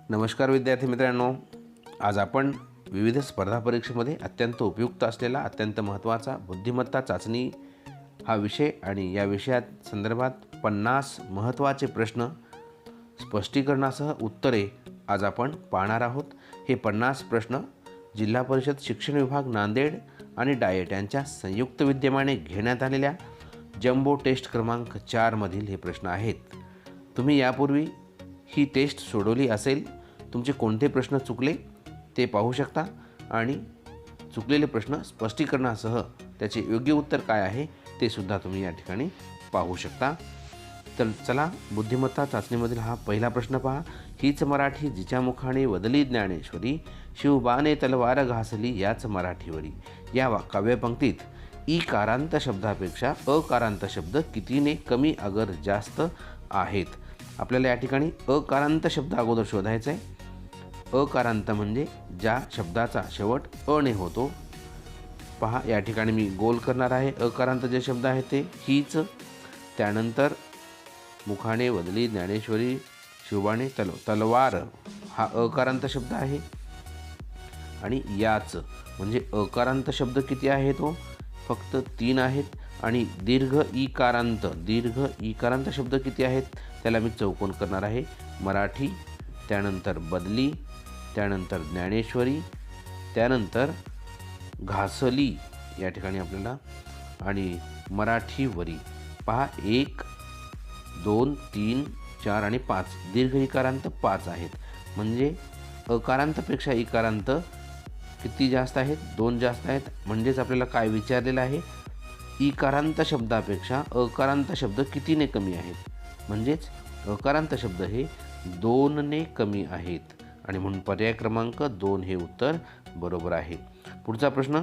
नमस्कार विद्यार्थी मित्रांनो, आज आपण विविध स्पर्धा परीक्षेमध्ये अत्यंत उपयुक्त असलेला अत्यंत महत्त्वाचा बुद्धिमत्ता चाचणी हा विषय आणि या विषयात संदर्भात 50 महत्त्वाचे प्रश्न स्पष्टीकरणासह उत्तरे आज आपण पाहणार आहोत। हे 50 प्रश्न जिल्हा परिषद शिक्षण विभाग नांदेड आणि डाएट यांच्या संयुक्त विद्यमाने घेण्यात आलेल्या जम्बो टेस्ट क्रमांक 4 मधील हे प्रश्न आहेत। तुम्ही यापूर्वी ही टेस्ट सोडवली असेल, तुमचे कोणते प्रश्न चुकले ते पाहू शकता आणि चुकलेले प्रश्न स्पष्टीकरणासह त्याचे योग्य उत्तर काय आहे ते सुद्धा तुम्ही या ठिकाणी पाहू शकता। तर चला, बुद्धिमत्ता चाचणीमधील हा पहिला प्रश्न पहा। हीच मराठी जिच्या मुखाने वदली ज्ञानेश्वरी, शिवबाने तलवार घासली याच मराठीवरी। या काव्यपंक्तीत इकारांत शब्दापेक्षा अकारांत शब्द कितीने कमी अगर जास्त आहेत? आपल्याला या ठिकाणी अकारांत शब्द अगोदर शोधायचा आहे। अकारांत म्हणजे ज्या शब्दाचा शेवट अ ने होतो। पहा, या ठिकाणी मी गोल करणार आहे। अकारांत जे शब्द आहेत ते हीच, त्यानंतर मुखाने वदली ज्ञानेश्वरी, शिवबाने तलवार हा अकारांत शब्द आहे आणि याच म्हणजे अकारांत शब्द किती आहे तो फक्त 3 आहेत आणि दीर्घ इकारांत शब्द किती आहेत त्याला मी चौकोन करणार आहे। मराठी, त्यानंतर बदली, त्यानंतर ज्ञानेश्वरी, त्यानंतर घासली या ठिकाणी आपल्याला आणि मराठीवरी। पहा, 1 2 3 4 आणि 5 दीर्घ इकारांत 5 आहेत, म्हणजे अकारांतपेक्षा इकारांत किती जास्त आहेत? 2 जास्त आहेत। म्हणजेच आपल्याला काय विचारलेलं आहे? इकारांत शब्दापेक्षा अकारांत शब्द कितीने कमी आहेत? म्हणजेच अकारांत शब्द हे 2 ने कमी आहेत आणि म्हणून पर्याय क्रमांक 2 हे उत्तर बरोबर आहे। पुढचा प्रश्न,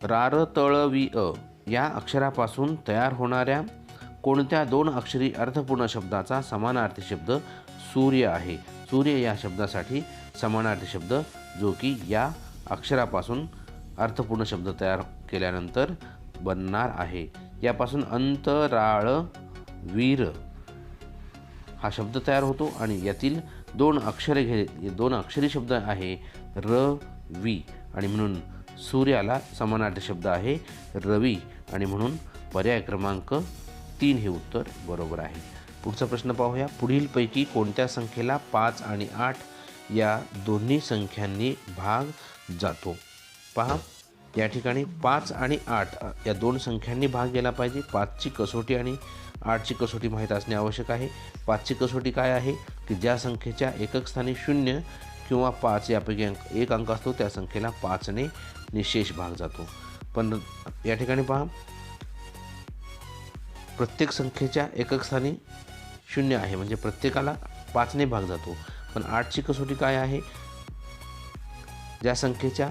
रार तळ वि अ या अक्षरापासून तयार होणाऱ्या कोणत्या 2 अक्षरी अर्थपूर्ण शब्दाचा समानार्थी शब्द सूर्य आहे? सूर्य या शब्दासाठी समानार्थी शब्द जो की या अक्षरापासून अर्थपूर्ण शब्द तयार केल्यानंतर बनणार आहे। यापासून अंतराळ वीर हा शब्द तयार होतो आणि यातील 2 अक्षरी शब्द आहे रवी आणि म्हणून सूर्याला समानार्थी शब्द आहे रवी आणि म्हणून पर्याय क्रमांक 3 हे उत्तर बरोबर आहे। पुढचा प्रश्न पाहूया। पुढीलपैकी कोणत्या संख्येला 5 आणि 8 या दोन्ही संख्यांनी भाग जातो? पहा, या ठिकाणी 5 आणि 8 या 2 संख्यांनी भाग गेला पाहिजे। 5ची कसोटी आणि 8ची कसोटी माहीत असणे आवश्यक आहे। 5ची कसोटी काय आहे की ज्या संख्येच्या एकक स्थानी 0 किंवा 5 यापैकी एक अंक असतो त्या संख्येला 5 ने निशेष भाग जातो। पण या ठिकाणी पहा, प्रत्येक संख्येच्या एकक स्थानी 0 आहे म्हणजे प्रत्येकाला 5 ने भाग जातो। पण 8ची कसोटी काय आहे? ज्या संख्येच्या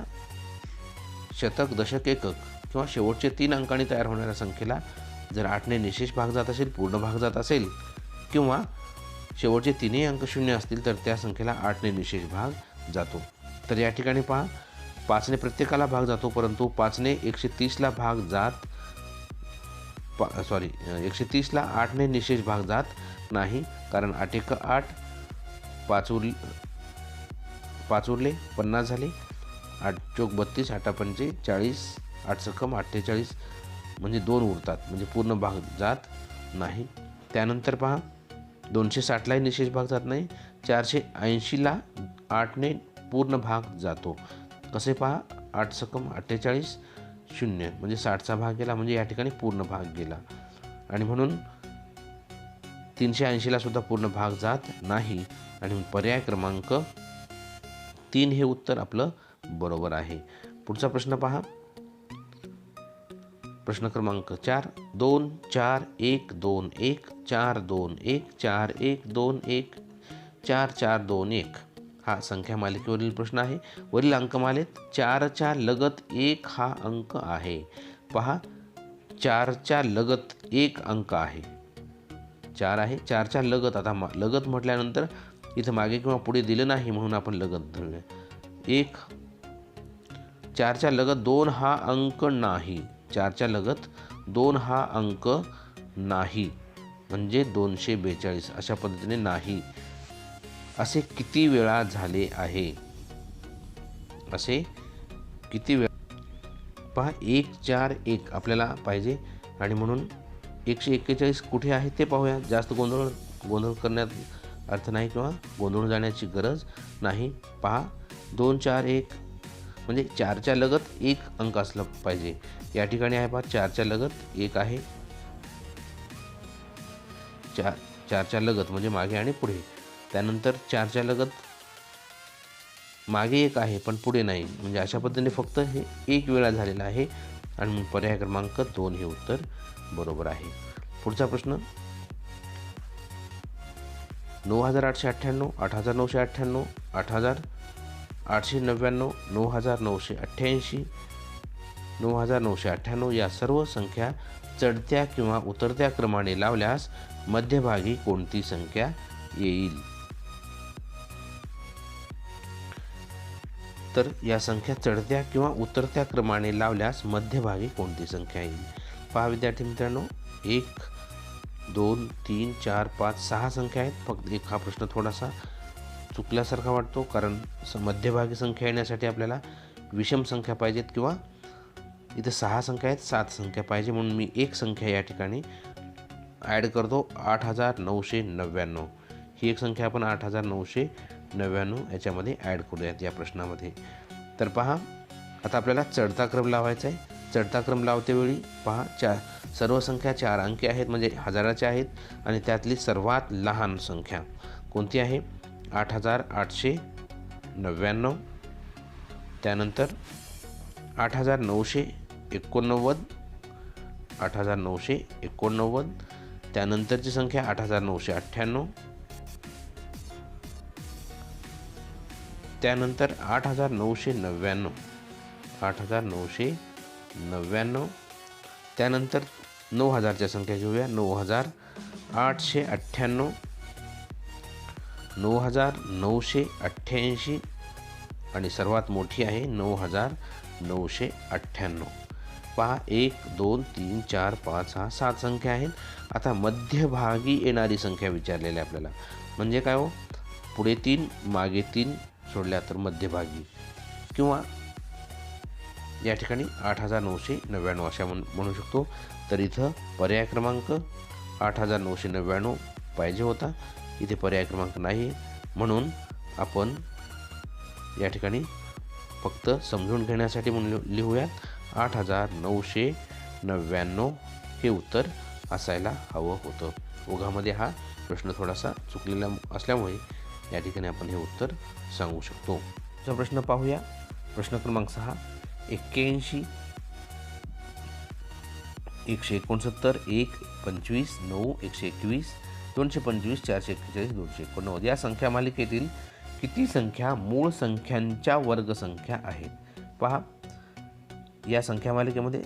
शतक, दशक, एकक किंवा शेवटचे 3 अंकांनी तयार होणाऱ्या संख्येला जर 8 ने निशेष भाग जात असेल, पूर्ण भाग जात असेल किंवा शेवटचे 3ही अंक 0 असतील तर त्या संख्येला 8 ने निशेष भाग जातो। तर या ठिकाणी पहा, 5 ने प्रत्येकाला भाग जातो परंतु 5 ने 130ला भाग जात 130ला 8 ने निशेष भाग जात नाही, कारण 8 1 8, 5 उरले 50 झाले, 8 चौक 32, 8 पंचे 40, 8 सकम 48 म्हणजे 2 उरतात म्हणजे पूर्ण भाग जात नाही। त्यानंतर पहा, 260लाही निशेष भाग जात नाही, 480ला 8 ने पूर्ण भाग जातो। कसे पहा, 8 सकम 48 0 म्हणजे 60चा भाग गेला म्हणजे या ठिकाणी पूर्ण भाग गेला आणि म्हणून 380ला सुद्धा पूर्ण भाग जात नाही आणि पर्याय क्रमांक 3 हे उत्तर आपलं बरोबर आहे। पुढचा प्रश्न पहा, प्रश्न क्रमांक 4, 2 4 1 2 1 4 2 1 4 1 2 1 4 4 2 1 हा संख्या मालिकेवरील प्रश्न आहे। वरील अंकमालेत 4च्या लगत 1 हा अंक आहे। पहा, 4च्या लगत 1 अंक आहे, 4 आहे, 4च्या लगत। आता लगत म्हटल्यानंतर इथं मागे किंवा पुढे दिलं नाही म्हणून आपण लगत धरूया। 1, 4च्या लगत 2 हा अंक नाही, 4च्या लगत 2 हा अंक नाही म्हणजे 242. अशा पद्धतीने नाही. असे किती वेळा झाले आहे? असे किती वेळा? पहा 141 आपल्याला पाहिजे आणि म्हणून 141 कुठे आहे ते पाहूया. जास्त गोंधळ करण्यात अर्थ नाही किंवा गोंधळून जाण्याची गरज नाही. पहा 241 म्हणजे 4च्या लगत एक अंक असला पाहिजे. या ठिकाणी आहे पहा 4च्या लगत एक आहे. 4च्या लगत म्हणजे मागे आणि पुढे. त्यानंतर 4च्या लगत मागे एक आहे पण पुढे नाही. म्हणजे अशा पद्धतीने फक्त हे एक वेळा झालेलं आहे आणि मग पर्याय क्रमांक 2 हे उत्तर बरोबर आहे. पुढचा प्रश्न 9898, 8998, 8899, 9988, 9998 या सर्व संख्या चढत्या किंवा उतरत्या क्रमाने लावल्यास मध्यभागी कोणती संख्या येईल? तर या संख्या चढत्या किंवा उतरत्या क्रमाने लावल्यास मध्यभागी कोणती संख्या येईल? पहा विद्यार्थी मित्रांनो, 1 2 3 4 5 6 संख्या आहेत. फक्त एक हा प्रश्न थोडासा चुकल्यासारखा वाटतो, कारण मध्यभागी संख्या येण्यासाठी आपल्याला विषम संख्या पाहिजेत किंवा इथे 6 संख्या आहेत, 7 संख्या पाहिजे. म्हणून मी एक संख्या या ठिकाणी ॲड करतो, 8999. ही एक संख्या आपण 8999 याच्यामध्ये ॲड करूयात या प्रश्नामध्ये. तर पहा आता आपल्याला चढता क्रम लावायचा आहे. चढता क्रम लावतेवेळी पहा सर्व संख्या 4 अंकी आहेत म्हणजे हजाराच्या आहेत आणि त्यातली सर्वात लहान संख्या कोणती आहे? 8899. त्यानंतर 8989, 8989. त्यानंतरची संख्या 8998. त्यानंतर 8999, 8999. त्यानंतर 9000च्या संख्या घेऊया, 9898, 9988 आणि सर्वात मोठी आहे 9998. पहा 1 2 3 4 5 6 7 संख्या आहेत. आता मध्यभागी येणारी संख्या विचारलेली आहे आपल्याला. म्हणजे काय हो? पुढे 3 मागे 3 सोडल्या तर मध्यभागी, किंवा या ठिकाणी 8999 अशा म्हणू शकतो. तर इथं पर्याय क्रमांक 8999 पाहिजे होता. इथे पर्याय क्रमांक नाही, म्हणून आपण या ठिकाणी फक्त समजून घेण्यासाठी म्हणून लिहूयात 8999 हे उत्तर असायला हवं होतं. ओघामध्ये हा प्रश्न थोडासा चुकलेला असल्यामुळे या ठिकाणी आपण हे उत्तर सांगू शकतो. पुढचा प्रश्न पाहूया. प्रश्न क्रमांक 6. 81, 169, 1 25, 9, 121, 225, 441, 289 या संख्या मालिकेतील किती संख्या मूळ संख्यांच्या वर्गसंख्या आहेत? पहा या संख्या मालिकेमध्ये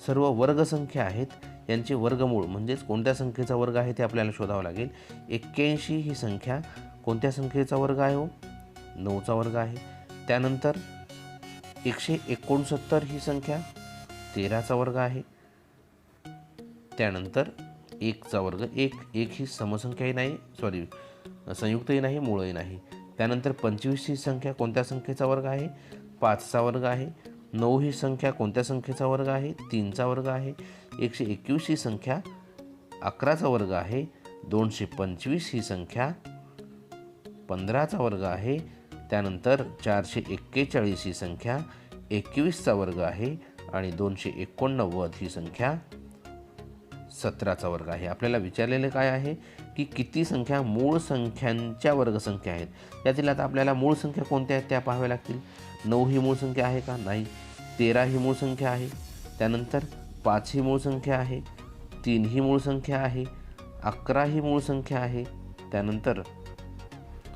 सर्व वर्गसंख्या आहेत. यांचे वर्गमूळ म्हणजेच कोणत्या संख्येचा वर्ग आहे ते आपल्याला शोधावं लागेल. 81 ही संख्या कोणत्या संख्येचा वर्ग आहे हो? 9चा वर्ग आहे. त्यानंतर 169 ही संख्या 13चा वर्ग आहे. त्यानंतर 1चा वर्ग 1 ही समसंख्याही नाही, संयुक्तही नाही, मूळही नाही. त्यानंतर 25 ही संख्या कोणत्या संख्येचा वर्ग आहे? 5चा वर्ग आहे. 9 ही संख्या कोणत्या संख्येचा वर्ग आहे? 3चा वर्ग आहे. 121 ही संख्या 11चा वर्ग आहे. 225 ही संख्या 15चा वर्ग आहे. त्यानंतर 441 ही संख्या 21चा वर्ग आहे आणि 289 ही संख्या 17चा वर्ग आहे. आपल्याला विचारलेले काय आहे की किती संख्या मूळ संख्यांच्या वर्गसंख्या आहेत. त्यातील आता आपल्याला मूळ संख्या कोणत्या आहेत त्या पाहाव्या लागतील. 9 ही मूळ संख्या आहे का? नाही. 13 ही मूळ संख्या आहे. त्यानंतर 5 ही मूळ संख्या आहे. 3 ही मूळ संख्या आहे. 11 ही मूळ संख्या आहे. त्यानंतर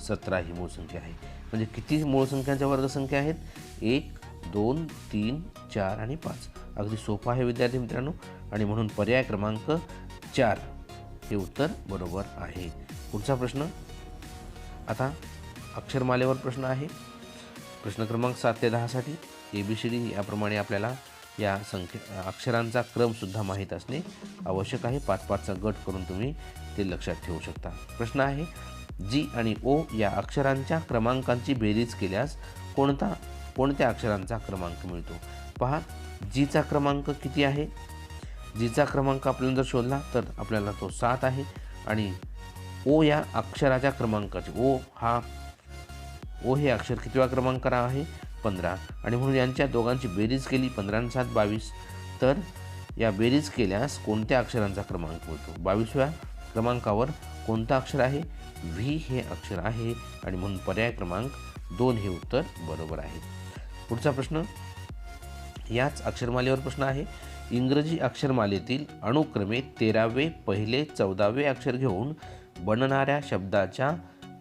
17 ही मूळ संख्या आहे. म्हणजे किती मूळ संख्यांच्या वर्गसंख्या आहेत? 1 2 3 4 आणि 5. अगदी सोपा आहे विद्यार्थी मित्रांनो, आणि म्हणून पर्याय क्रमांक 4 हे उत्तर बरोबर आहे. पुढचा प्रश्न आता अक्षरमालेवर प्रश्न आहे. प्रश्न क्रमांक 7 ते 10 साठी ABCD याप्रमाणे आपल्याला या अक्षरांचा क्रमसुद्धा माहीत असणे आवश्यक आहे. 5-5चा गट करून तुम्ही ते लक्षात ठेवू शकता. प्रश्न आहे, जी आणि ओ या अक्षरांच्या क्रमांकांची बेरीज केल्यास कोणत्या अक्षरांचा क्रमांक मिळतो? पहा, जीचा क्रमांक किती आहे? जीचा क्रमांक आपल्याला जर शोधला तर आपल्याला तो 7 आहे. आणि ओ या अक्षराच्या क्रमांकाचे ओ हे अक्षर कितव्या क्रमांकावर आहे? 15. आणि म्हणून यांच्या दोघांची बेरीज केली, 15 आणि 7 22. तर या बेरीज केल्यास कोणत्या अक्षरांचा क्रमांक मिळतो? 22व्या क्रमांकावर कोणतं अक्षर आहे? व्ही हे अक्षर आहे. आणि म्हणून पर्याय क्रमांक 2 हे उत्तर बरोबर आहे. पुढचा प्रश्न याच अक्षरमालेवर प्रश्न आहे. इंग्रजी अक्षरमालेतील अनुक्रमे 13वे, पहिले, 14वे अक्षर घेऊन बनणाऱ्या शब्दाच्या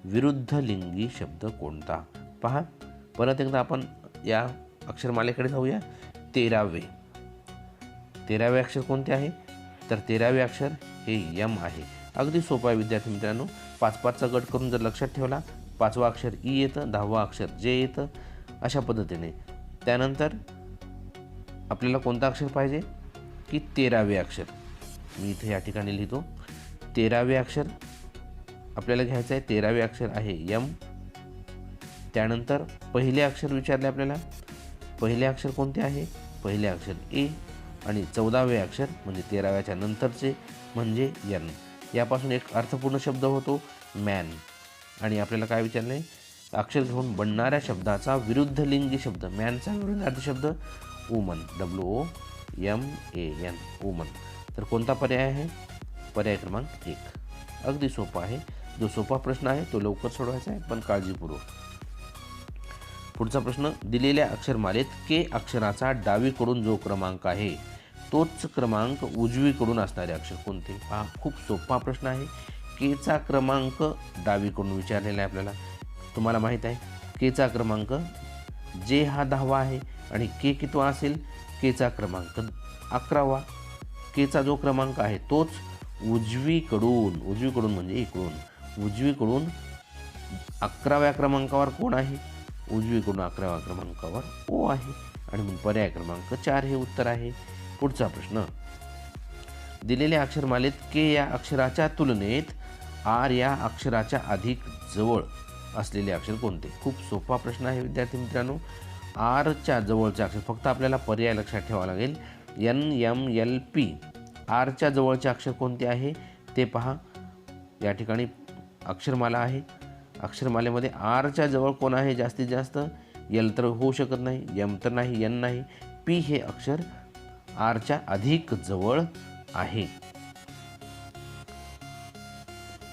विरुद्ध लिंगी शब्द कोणता? पहा, परत एकदा आपण या अक्षरमालेकडे जाऊया. 13वे अक्षर कोणते आहे? तर 13वे अक्षर हे यम आहे. अगदी सोपं आहे विद्यार्थी मित्रांनो. 5-5चा गट करून जर लक्षात ठेवला, 5वा अक्षर ई येतं, 10वा अक्षर जे येतं, अशा पद्धतीने. त्यानंतर आपल्याला कोणतं अक्षर पाहिजे की 13वे अक्षर. मी इथे या ठिकाणी लिहितो. 13वे अक्षर आपल्याला घ्यायचं आहे. 13वे अक्षर आहे यम. त्यानंतर पहिले अक्षर विचारले आपल्याला. पहिले अक्षर कोणते आहे? पहिले अक्षर ए. आणि 14वे अक्षर म्हणजे 13व्याच्या नंतरचे म्हणजे यन. यापासून एक अर्थपूर्ण शब्द होतो मॅन. आणि आपल्याला काय विचारले? अक्षर घेऊन बनणाऱ्या शब्दाचा विरुद्ध लिंगी शब्द. मॅनचा विरुद्धार्थी शब्द वुमन, WOMAN, वुमन. तर कोणता पर्याय आहे? पर्याय क्रमांक 1. अगदी सोपा आहे. जो सोपा प्रश्न आहे तो लवकर सोडवायचा आहे, पण काळजीपूर्वक. पुढचा प्रश्न, दिलेल्या अक्षरमालेत के अक्षराचा डावीकडून जो क्रमांक आहे तोच क्रमांक उजवीकडून असणारे अक्षर कोणते? हा खूप सोपा प्रश्न आहे. केचा क्रमांक डावीकडून विचारलेला आहे आपल्याला. तुम्हाला माहीत आहे केचा क्रमांक जे हा 10वा आहे आणि के कितवा असेल? केचा क्रमांक 11वा. केचा जो क्रमांक आहे तोच उजवीकडून म्हणजे इकडून, उजवीकडून 11व्या क्रमांकावर कोण आहे? उजवीकडून 11व्या क्रमांकावर ओ आहे. आणि मग पर्याय क्रमांक 4 हे उत्तर आहे. पुढचा प्रश्न, दिलेल्या अक्षरमालेत के या अक्षराच्या तुलनेत आर या अक्षराच्या अधिक जवळ असलेले अक्षर कोणते? खूप सोपा प्रश्न आहे विद्यार्थी मित्रांनो. आरच्या जवळचे अक्षर, फक्त आपल्याला पर्याय लक्षात ठेवावा लागेल. NMLP. आरच्या जवळचे अक्षर कोणते आहे ते पहा. या ठिकाणी अक्षरमाला आहे. अक्षरमालेमध्ये आरच्या जवळ कोण आहे जास्तीत जास्त? एल तर होऊ शकत नाही, एम तर नाही, एन नाही. पी हे अक्षर आरच्या अधिक जवळ आहे.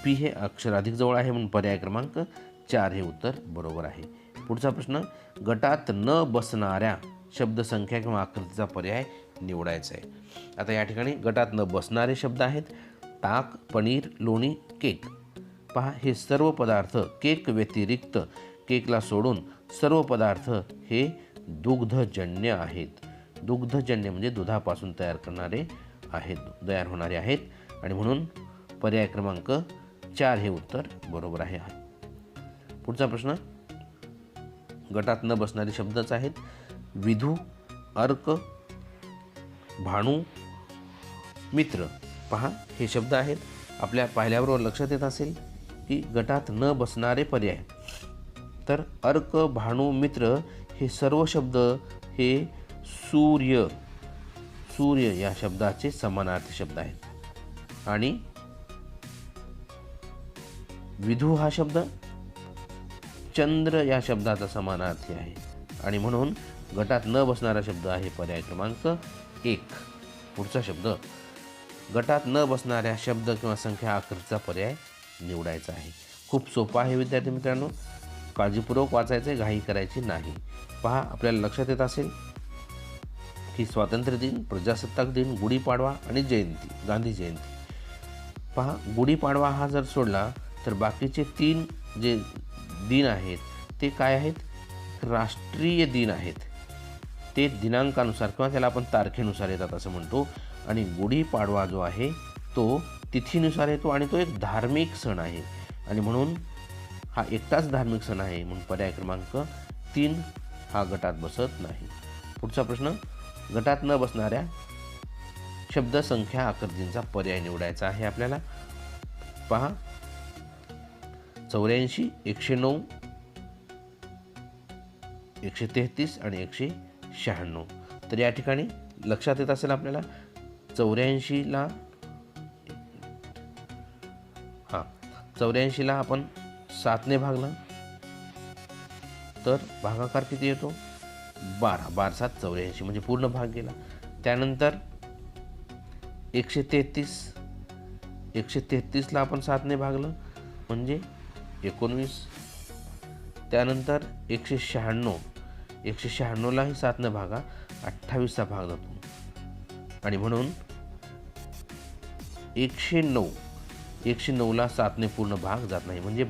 पी हे अक्षर अधिक जवळ आहे म्हणून पर्याय क्रमांक 4 हे उत्तर बरोबर आहे. पुढचा प्रश्न, गटात न बसणाऱ्या शब्दसंख्या किंवा आकृतीचा पर्याय निवडायचा आहे. आता या ठिकाणी गटात न बसणारे शब्द आहेत ताक, पनीर, लोणी, केक. पहा, हे सर्व पदार्थ केक व्यतिरिक्त, केकला सोडून सर्व पदार्थ हे दुग्धजन्य आहेत. दुग्धजन्य म्हणजे दुधापासून तयार होणारे आहेत. आणि म्हणून पर्याय क्रमांक 4 हे उत्तर बरोबर आहे. पुढचा प्रश्न, गटात न बसणारे शब्दच आहेत विधू, अर्क, भाणू, मित्र. पहा, हे शब्द आहेत. आपल्या पाहिल्याबरोबर लक्षात येत असेल की गटात न बसणारे पर्याय. तर अर्क, भाणू, मित्र हे सर्व शब्द हे सूर्य या शब्दाचे समानार्थी शब्द आहेत. आणि विधू हा शब्द चंद्र या शब्दाचा समानार्थी आहे. आणि म्हणून गटात न बसणारा शब्द आहे पर्याय क्रमांक 1. पुढचा शब्द, गटात न बसणाऱ्या शब्द किंवा संख्या आकृतीचा पर्याय निवडायचा आहे. खूप सोपा आहे विद्यार्थी मित्रांनो. काळजीपूर्वक वाचायचे, घाई करायची नाही. पहा, आपल्याला लक्षात येत असेल की स्वातंत्र्य दिन, प्रजासत्ताक दिन, गुढीपाडवा आणि जयंती, गांधी जयंती. पहा, गुढीपाडवा हा जर सोडला तर बाकीचे 3 जे दिन आहेत ते काय आहेत? राष्ट्रीय दिन आहेत. ते दिनांकानुसार किंवा त्याला आपण तारखेनुसार येतात असं म्हणतो. आणि गुढीपाडवा जो आहे तो तिथीनुसार येतो आणि तो एक धार्मिक सण आहे. आणि म्हणून हा एकटाच धार्मिक सण आहे म्हणून पर्याय क्रमांक 3 हा गटात बसत नाही. पुढचा प्रश्न, गटात न बसणाऱ्या शब्द संख्या आकृतींचा पर्याय निवडायचा आहे आपल्याला. पहा, 84, 109, 133 आणि 196. तर या ठिकाणी लक्षात येत असेल आपल्याला 84ला 84ला आपण 7ने भागलं तर भागाकार किती येतो? 12. 12 7 84 म्हणजे पूर्ण भाग गेला. त्यानंतर 133ला आपण 7ने भागलं म्हणजे 19. त्यानंतर 196लाही 7ने भागा, 28चा भाग जातो. आणि म्हणून 109ला 7ने पूर्ण भाग जात नाही. म्हणजे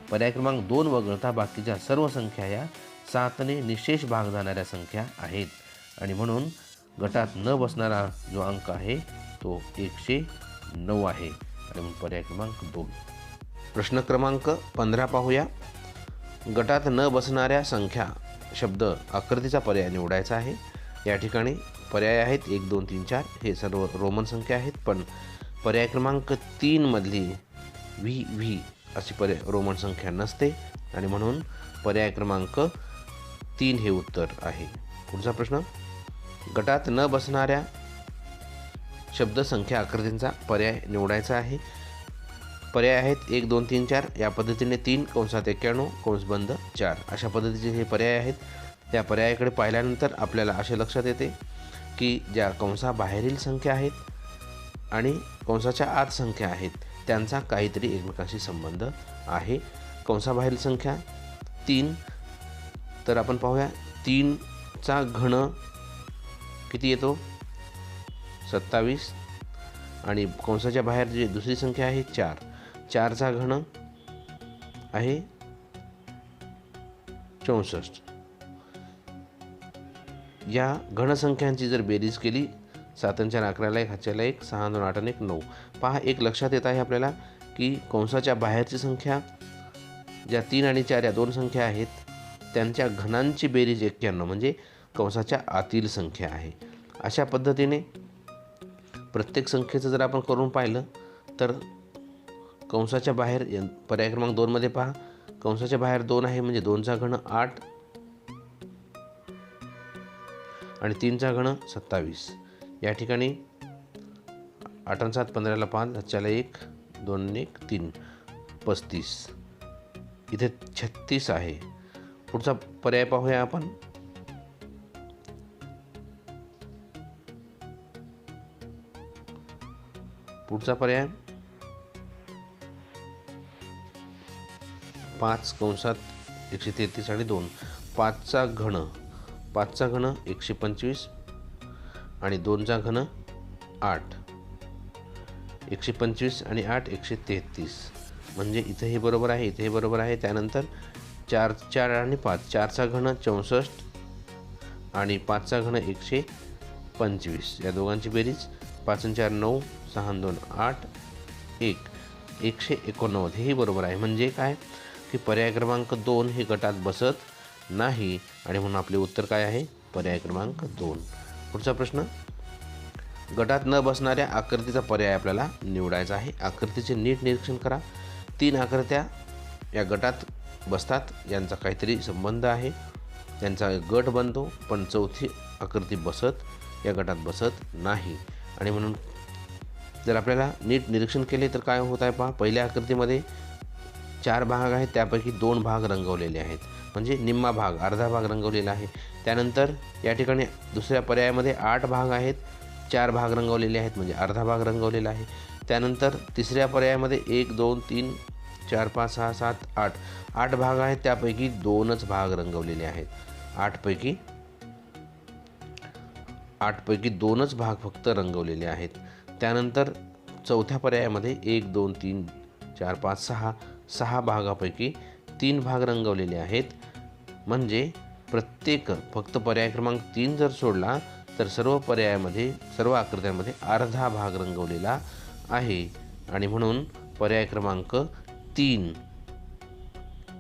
पर्याय क्रमांक 2 वगळता बाकीच्या सर्व संख्या या 7ने निशेष भाग जाणाऱ्या संख्या आहेत. आणि म्हणून गटात न बसणारा जो अंक आहे तो 109 आहे. आणि म्हणून पर्याय क्रमांक 2. प्रश्न क्रमांक 15 पाहूया. गटात न बसणाऱ्या संख्या शब्द आकृतीचा पर्याय निवडायचा आहे. या ठिकाणी पर्याय आहेत 1 2 3 4. हे सर्व रोमन संख्या आहेत, पण पर्याय क्रमांक 3 मधली व्ही अशी रोमन संख्या नसते. आणि म्हणून पर्याय क्रमांक 3 हे उत्तर आहे. पुढचा प्रश्न. गटात न बसणाऱ्या शब्द संख्या आकृतींचा पर्याय निवडायचा आहे. पर्याय आहेत 1 2 3 4. या पद्धतीने 3 कंसात 91 कंस बंद 4 अशा पद्धतीचे हे पर्याय आहेत. त्या पर्यायाकडे पाहिल्यानंतर आपल्याला असे लक्षात येते की ज्या कंसाबाहेरील संख्या आहेत आणि कंसाच्या आत संख्या आहेत त्यांचा काहीतरी एकमेकांशी संबंध आहे. कंसाबाहेरील संख्या 3, तर आपण पाहूया 3चा घन किती येतो? 27. आणि कंसाच्या बाहेर जी दुसरी संख्या आहे 4. 4चा घन आहे 64. या घनसंख्यांची जर बेरीज केली 7 आणि 4 11ला 1, 5 ला 1, 6 2 8 आणि 1 9. पहा, एक लक्षात येत आहे आपल्याला की कंसाच्या बाहेरची संख्या ज्या 3 आणि 4 या दोन संख्या आहेत त्यांच्या घनांची बेरीज 91 म्हणजे कंसाच्या आतील संख्या आहे. अशा पद्धतीने प्रत्येक संख्येचं जर आपण करून पाहिलं तर कंसाच्या बाहेर पर्याय क्रमांक 2 मध्ये पहा, कंसाच्या बाहेर 2 आहे म्हणजे 2चा घन 8 आणि 3चा घन 27. या ठिकाणी 8 आणि 7 15ला 5, 5ला 1, 2 आणि 1 3 35. इथे 36 आहे. पुढचा पर्याय पाहूया आपण. पुढचा पर्याय 5 कंसात 133 आणि 2. 5चा घन 125 आणि 2चा घन 8. 125 आणि 8 133 म्हणजे इथे हे बरोबर आहे, इथे हे बरोबर आहे. त्यानंतर 4 आणि 5. 4चा घन 64 आणि 5चा घन 125. या दोघांची बेरीज 5 आणि 4 9, 6 आणि 2 8, 1 189. हेही बरोबर आहे. म्हणजे काय की पर्याय क्रमांक 2 हे गटात बसत नाही. आणि म्हणून आपले उत्तर काय आहे? पर्याय क्रमांक 2. पुढचा प्रश्न. गटात न बसणाऱ्या आकृतीचा पर्याय आपल्याला निवडायचा आहे. आकृतीचे नीट निरीक्षण करा. 3 आकृत्या या गटात बसतात, यांचा काहीतरी संबंध आहे, त्यांचा गट बनतो, पण चौथी आकृती या गटात बसत नाही. आणि म्हणून जर आपल्याला नीट निरीक्षण केले तर काय होत आहे पहा. पहिल्या आकृतीमध्ये 4 भाग आहेत, त्यापैकी 2 भाग रंगवलेले आहेत, म्हणजे निम्मा भाग, अर्धा भाग रंगवलेला आहे. त्यानंतर या ठिकाणी दुसऱ्या पर्यायामध्ये 8 भाग आहेत, 4 भाग रंगवलेले आहेत, म्हणजे अर्धा भाग रंगवलेला आहे. त्यानंतर तिसऱ्या पर्यायामध्ये 1 2 3 4 5 6 7 8 8 भाग आहेत, त्यापैकी 2च भाग रंगवलेले आहेत. 8 पैकी 2च भाग फक्त रंगवलेले आहेत. त्यानंतर चौथ्या पर्यायामध्ये 1 2 3 4 5 6 भागापैकी 3 भाग रंगवलेले आहेत. म्हणजे फक्त पर्याय क्रमांक 3 जर सोडला तर सर्व आकृत्यांमध्ये अर्धा भाग रंगवलेला आहे. आणि म्हणून पर्याय क्रमांक 3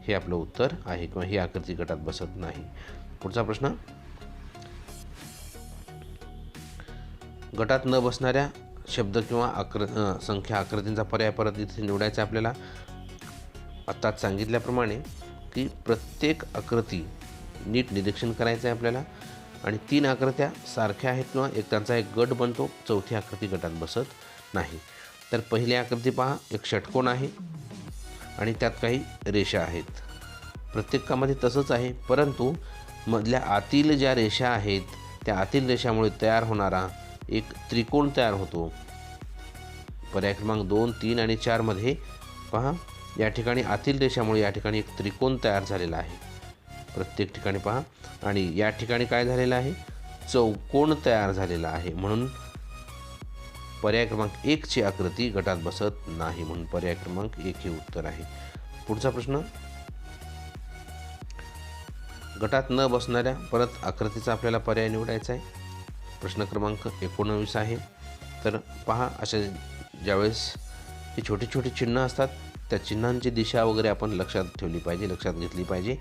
हे आपलं उत्तर आहे, किंवा ही आकृती गटात बसत नाही. पुढचा प्रश्न. गटात न बसणाऱ्या शब्द किंवा संख्या आकृतींचा पर्याय परत इथे निवडायचा आपल्याला. आत्ताच सांगितल्याप्रमाणे की प्रत्येक आकृती नीट निरीक्षण करायचं आहे आपल्याला. आणि 3 आकृत्या सारख्या आहेत किंवा त्यांचा एक गट बनतो, चौथी आकृती गटात बसत नाही. तर पहिली आकृती पहा, एक षटकोन आहे आणि त्यात काही रेषा आहेत. प्रत्येकामध्ये तसंच आहे, परंतु मधल्या आतील ज्या रेषा आहेत त्या आतील रेषामुळे तयार होणारा एक त्रिकोण तयार होतो. पर्याय क्रमांक 2, 3 आणि 4 मध्ये पहा, या ठिकाणी आतील रेषामुळे या ठिकाणी एक त्रिकोण तयार झालेला आहे प्रत्येक ठिकाणी पहा. आणि या ठिकाणी काय झालेलं आहे, चौकोन तयार झालेला आहे. म्हणून पर्याय क्रमांक 1 ची आकृती गटात बसत नाही. म्हणून पर्याय क्रमांक 1 हे उत्तर आहे. पुढचा प्रश्न, गटात न बसणाऱ्या परत आकृतीचा आपल्याला पर्याय निवडायचा आहे. प्रश्न क्रमांक 19 आहे. तर पहा, अशा ज्यावेळेस ही छोटी छोटी चिन्ह असतात त्या चिन्हांची दिशा वगैरे आपण लक्षात ठेवली पाहिजे, लक्षात घेतली पाहिजे.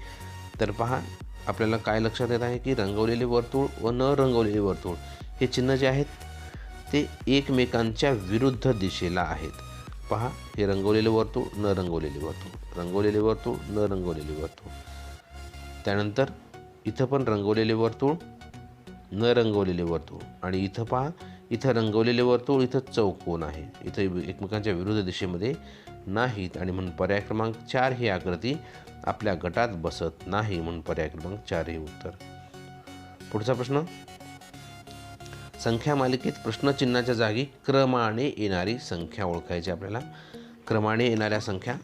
तर पहा, आपल्याला काय लक्षात येत आहे की रंगवलेले वर्तुळ व न रंगवलेले वर्तुळ हे चिन्ह जे आहेत ते एकमेकांच्या विरुद्ध दिशेला आहेत. पहा, हे रंगवलेले वर्तुळ, न रंगवलेले वर्तुळ, रंगवलेले वर्तुळ, न रंगवलेले वर्तुळ. त्यानंतर इथं पण रंगवलेले वर्तुळ, न रंगवलेले वर्तुळ. आणि इथं पहा, इथं रंगवलेले वर्तुळ, इथं चौकोन आहे, इथं एकमेकांच्या विरुद्ध दिशेमध्ये नाहीत. आणि म्हणून पर्याय क्रमांक 4 ही आकृती आपल्या गटात बसत नाही. म्हणून पर्याय क्रमांक 4 हे उत्तर. पुढचा प्रश्न, संख्या मालिकेत प्रश्नचिन्हाच्या जागी क्रमाने येणारी संख्या ओळखायची आपल्याला. क्रमाने येणाऱ्या संख्या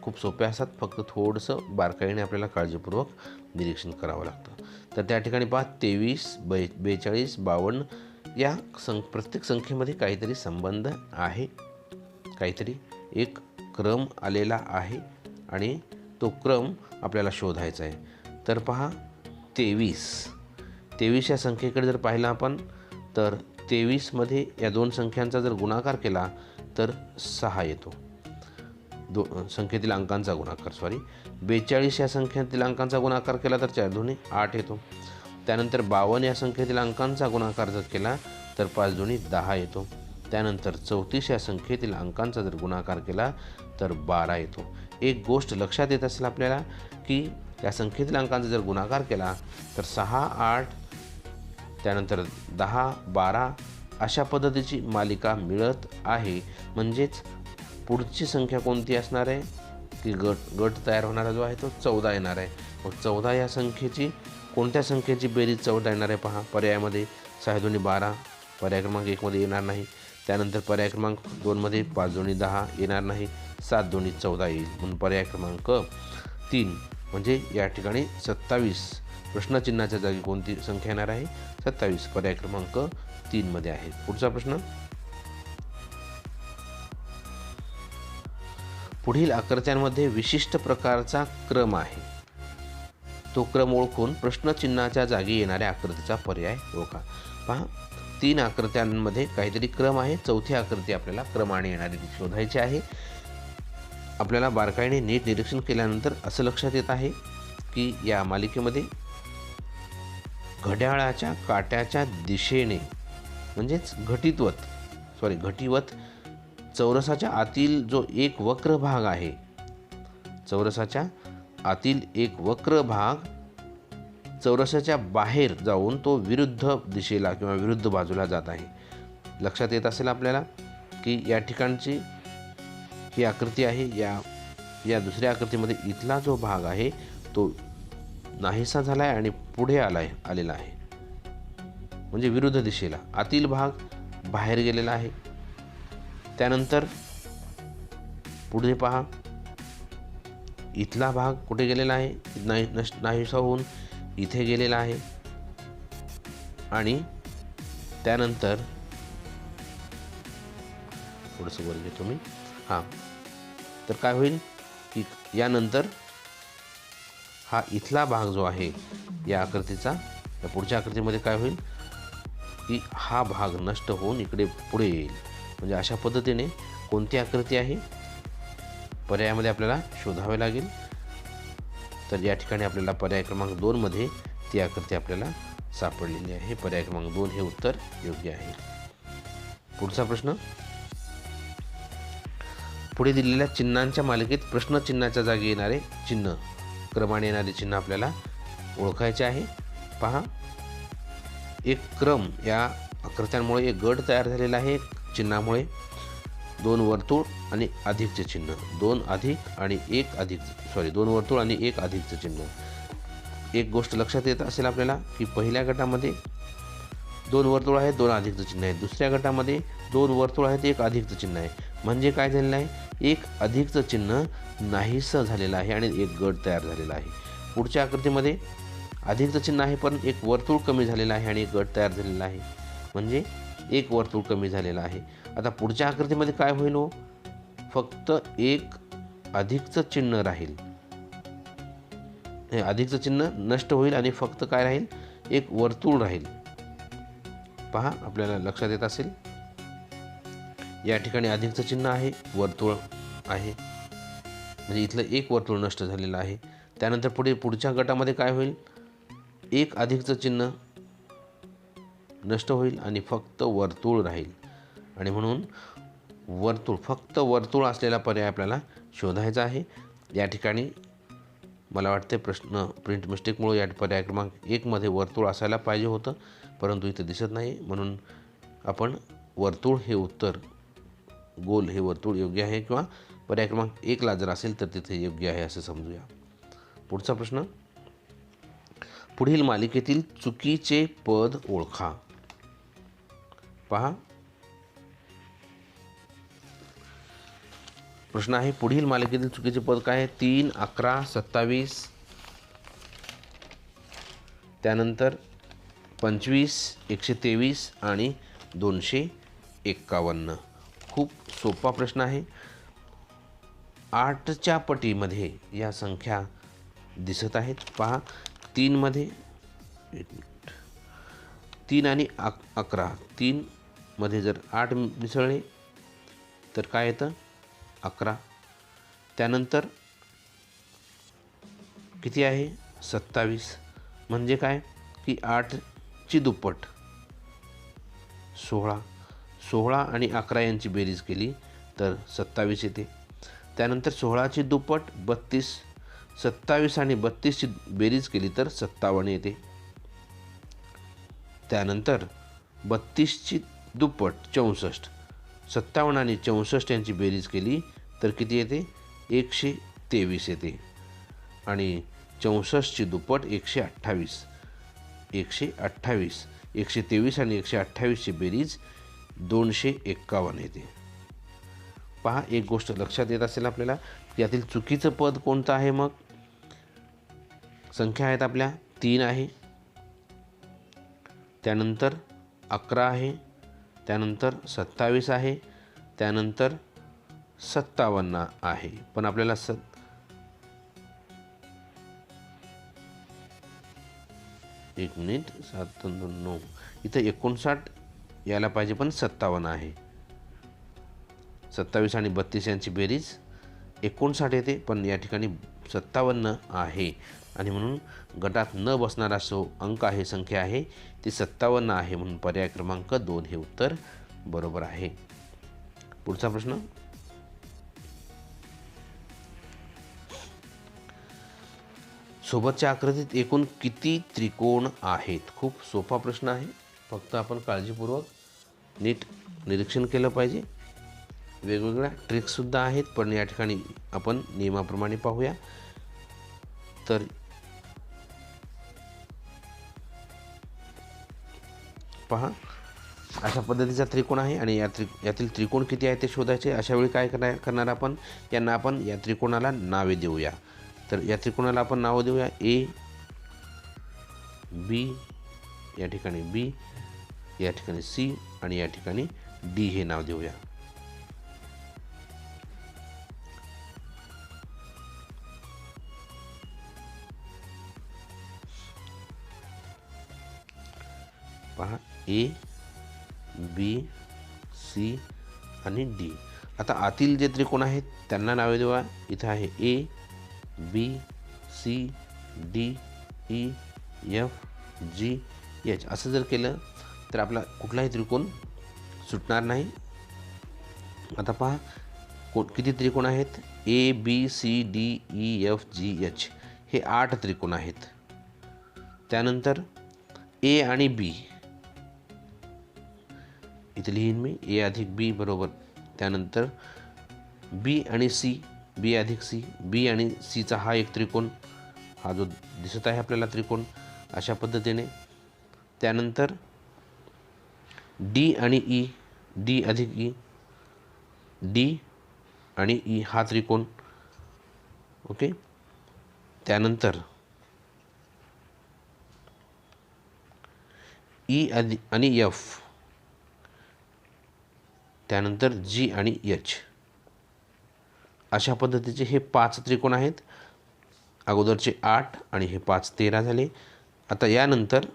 खूप सोप्या असतात, फक्त थोडंसं बारकाईने आपल्याला काळजीपूर्वक निरीक्षण करावं लागतं. तर त्या ठिकाणी पहा, 23, 42, 52 या प्रत्येक संख्येमध्ये काहीतरी संबंध आहे, काहीतरी एक क्रम आलेला आहे आणि तो क्रम आपल्याला शोधायचा आहे. तर पहा, 23 या संख्येकडे जर पाहिलं आपण, तर 23 मध्ये या दोन संख्यांचा जर गुणाकार केला तर 6 येतो. संख्येतील अंकांचा गुणाकार 42 या संख्येतील अंकांचा गुणाकार केला तर 4 दुनी 8 येतो. त्यानंतर 52 या संख्येतील अंकांचा गुणाकार जर केला तर 5 दुनी 10 येतो. त्यानंतर 34 या संख्येतील अंकांचा जर गुणाकार केला तर 12 येतो. एक गोष्ट लक्षात येत असेल आपल्याला की या संख्येतील अंकांचा जर गुणाकार केला तर 6, 8, त्यानंतर 10, 12 अशा पद्धतीची मालिका मिळत आहे. म्हणजेच पुढची संख्या कोणती असणार आहे की गट तयार होणारा जो आहे तो 14 येणार आहे. मग 14 या संख्येची कोणत्या संख्येची बेरीज 14 येणार आहे पहा. पर्यायामध्ये 6 दुनी 12 पर्याय क्रमांक 1 मध्ये येणार नाही. त्यानंतर पर्याय क्रमांक 2 मध्ये 5 दुनी 10 येणार नाही. 7 दुनी 14 येईल. म्हणून पर्याय क्रमांक 3 म्हणजे या ठिकाणी 27 प्रश्नचिन्हाच्या जागी कोणती संख्या येणार आहे, 27 पर्याय क्रमांक 3 मध्ये आहे. पुढचा प्रश्न, पुढील आकृत्यांमध्ये विशिष्ट प्रकारचा क्रम आहे, तो क्रम ओळखून प्रश्नचिन्हाच्या जागी येणाऱ्या आकृतीचा पर्याय ओळखा. पहा, 3 आकृत्यांमध्ये काहीतरी क्रम आहे, चौथी आकृती आपल्याला क्रमाने येणारी शोधायची आहे. आपल्याला बारकाईने नीट निरीक्षण केल्यानंतर असं लक्षात येत आहे की या मालिकेमध्ये घड्याळाच्या काट्याच्या दिशेने म्हणजेच घटीवत चौरसाच्या आतील जो एक वक्र भाग आहे, चौरसाच्या आतील एक वक्र भाग चौरसाच्या बाहेर जाऊन तो विरुद्ध दिशेला किंवा विरुद्ध बाजूला जात आहे. लक्षात येत असेल आपल्याला की या ठिकाणची ही आकृती आहे. या दुसऱ्या आकृतीमध्ये इथला जो भाग आहे तो नाहीसा झाला आहे आणि पुढे आलेला आहे, म्हणजे विरुद्ध दिशेला. आतील भाग बाहेर गेलेला आहे. त्यानंतर पुढे पहा, इथला भाग कुठे गेलेला आहे, नाहीसा होऊन इथे गेलेला आहे. आणि त्यानंतर थोडंसं वर घेतो मी. तर काय होईल की यानंतर हा इथला भाग जो आहे या आकृतीचा, या पुढच्या आकृतीमध्ये काय होईल की हा भाग नष्ट होऊन इकडे पुढे येईल. म्हणजे अशा पद्धतीने कोणती आकृती आहे पर्यायामध्ये आपल्याला शोधावे लागेल. तर या ठिकाणी आपल्याला पर्याय क्रमांक 2 मध्ये ती आकृती आपल्याला सापडलेली आहे. पर्याय क्रमांक 2 हे उत्तर योग्य आहे. पुढचा प्रश्न, पुढे दिलेल्या चिन्हांच्या मालिकेत प्रश्नचिन्हाच्या जागी येणारे चिन्ह, क्रमाने येणारे चिन्ह आपल्याला ओळखायचे आहे. पहा, एक क्रम या आकृत्यांमुळे एक गट तयार झालेला आहे. चिन्हामुळे 2 वर्तुळ आणि अधिकचे चिन्ह, 2 वर्तुळ आणि 1 अधिकचे चिन्ह. एक गोष्ट लक्षात येत असेल आपल्याला की पहिल्या गटामध्ये 2 वर्तुळ आहेत, 2 अधिकचं चिन्ह आहे. दुसऱ्या गटामध्ये 2 वर्तुळ आहेत, 1 अधिकचं चिन्ह आहे. म्हणजे काय झालेलं आहे, 1 अधिकचं चिन्ह नाहीसं झालेलं आहे आणि एक गट तयार झालेला आहे. पुढच्या आकृतीमध्ये अधिकचं चिन्ह आहे पण एक वर्तुळ कमी झालेलं आहे आणि एक गट तयार झालेला आहे. म्हणजे एक वर्तुळ कमी झालेलं आहे. आता पुढच्या आकृतीमध्ये काय होईल हो, फक्त एक अधिकचं चिन्ह राहील. हे अधिकचं चिन्ह नष्ट होईल आणि फक्त काय राहील, एक वर्तुळ राहील. पहा, आपल्याला लक्षात येत असेल, या ठिकाणी अधिकचं चिन्ह आहे, वर्तुळ आहे, म्हणजे इथलं एक वर्तुळ नष्ट झालेलं आहे. त्यानंतर पुढच्या गटामध्ये काय होईल, एक अधिकचं चिन्ह नष्ट होईल आणि फक्त वर्तुळ राहील. आणि म्हणून फक्त वर्तुळ असलेला पर्याय आपल्याला शोधायचा आहे. या ठिकाणी मला वाटते प्रश्न प्रिंट मिस्टेकमुळे या पर्याय क्रमांक 1 मध्ये वर्तुळ असायला पाहिजे होतं, परंतु इथं दिसत नाही. म्हणून आपण वर्तुळ हे उत्तर, गोल हे वर्तुळ योग्य आहे, किंवा पर्याय क्रमांक 1 ला जर असेल तर तिथे योग्य आहे असं समजूया. पुढचा प्रश्न, पुढील मालिकेतील चुकीचे पद ओळखा. पहा, प्रश्न आहे, पुढील मालिकेतील चुकीचे पद काय आहे. 3, 11, 27, त्यानंतर 25, 123 आणि 251. खूप सोपा प्रश्न आहे. 8च्या पटीमध्ये या संख्या दिसत आहेत. पहा, 3 मध्ये 3 आणि 11, 3 मध्ये जर 8 मिसळले तर काय येतं, 11. त्यानंतर किती आहे, 27. म्हणजे काय की 8ची दुप्पट 16. 16 आणि 11 यांची बेरीज केली तर 27 येते. त्यानंतर 16ची दुप्पट 32, 27 आणि 32ची बेरीज केली तर 57 येते. त्यानंतर 32ची दुप्पट 64, 57 आणि 64 यांची बेरीज केली तर किती येते, 123 येते. आणि 64ची दुप्पट 128, 123 आणि 128ची बेरीज 251 येते. पहा, एक गोष्ट लक्षात येत असेल आपल्याला, यातील चुकीचं पद कोणतं आहे. मग संख्या आहेत आपल्या 3 आहे, त्यानंतर 11 आहे, त्यानंतर 27 आहे, त्यानंतर 57 आहे. पण आपल्याला 7, इथं 59 यायला पाहिजे पण 57 आहे. 27 आणि 32 यांची बेरीज 59 येते, पण या ठिकाणी 57 आहे. आणि म्हणून गटात न बसणारा अंक आहे, संख्या आहे ती 57 आहे. म्हणून पर्याय क्रमांक 2 हे उत्तर बरोबर आहे. पुढचा प्रश्न, सोबतच्या आकृतीत एकूण किती त्रिकोण आहेत. खूप सोपा प्रश्न आहे, फक्त आपण काळजीपूर्वक नीट निरीक्षण केलं पाहिजे. वेगवेगळ्या ट्रिक्ससुद्धा आहेत, पण या ठिकाणी आपण नियमाप्रमाणे पाहूया. तर पहा, अशा पद्धतीचा त्रिकोण आहे आणि यातील त्रिकोण किती आहे ते शोधायचे. अशा वेळी काय करणार आपण, यांना आपण या त्रिकोणाला नावे देऊया. तर या त्रिकोणाला आपण नावं देऊया ए, बी, या ठिकाणी बी, या ठिकाणी सी आणि या ठिकाणी डी हे नाव देऊया. पहा, ए, बी, सी आणि डी. आता आतील जे त्रिकोण आहेत त्यांना नावे देऊया. इथं आहे ए, बी, सी, डी, ई, एफ, जी, एच. असं जर केलं तर आपला कुठलाही त्रिकोण सुटणार नाही. आता पहा किती त्रिकोण आहेत. ABCDEFGH हे 8 त्रिकोण आहेत. त्यानंतर A आणि B इथे लिहीन मी A अधिक B बरोबर. त्यानंतर B आणि C, B अधिक C, B आणि Cचा हा एक त्रिकोण, हा जो दिसत आहे आपल्याला त्रिकोण अशा पद्धतीने. त्यानंतर D आणि E, D अधिक E, D आणि E हा त्रिकोण. ओके. त्यानंतर E आणि F, त्यानंतर G आणि H अशा पद्धतीचे हे 5 त्रिकोण आहेत. अगोदरचे 8 आणि हे 5 13 झाले. आता यानंतर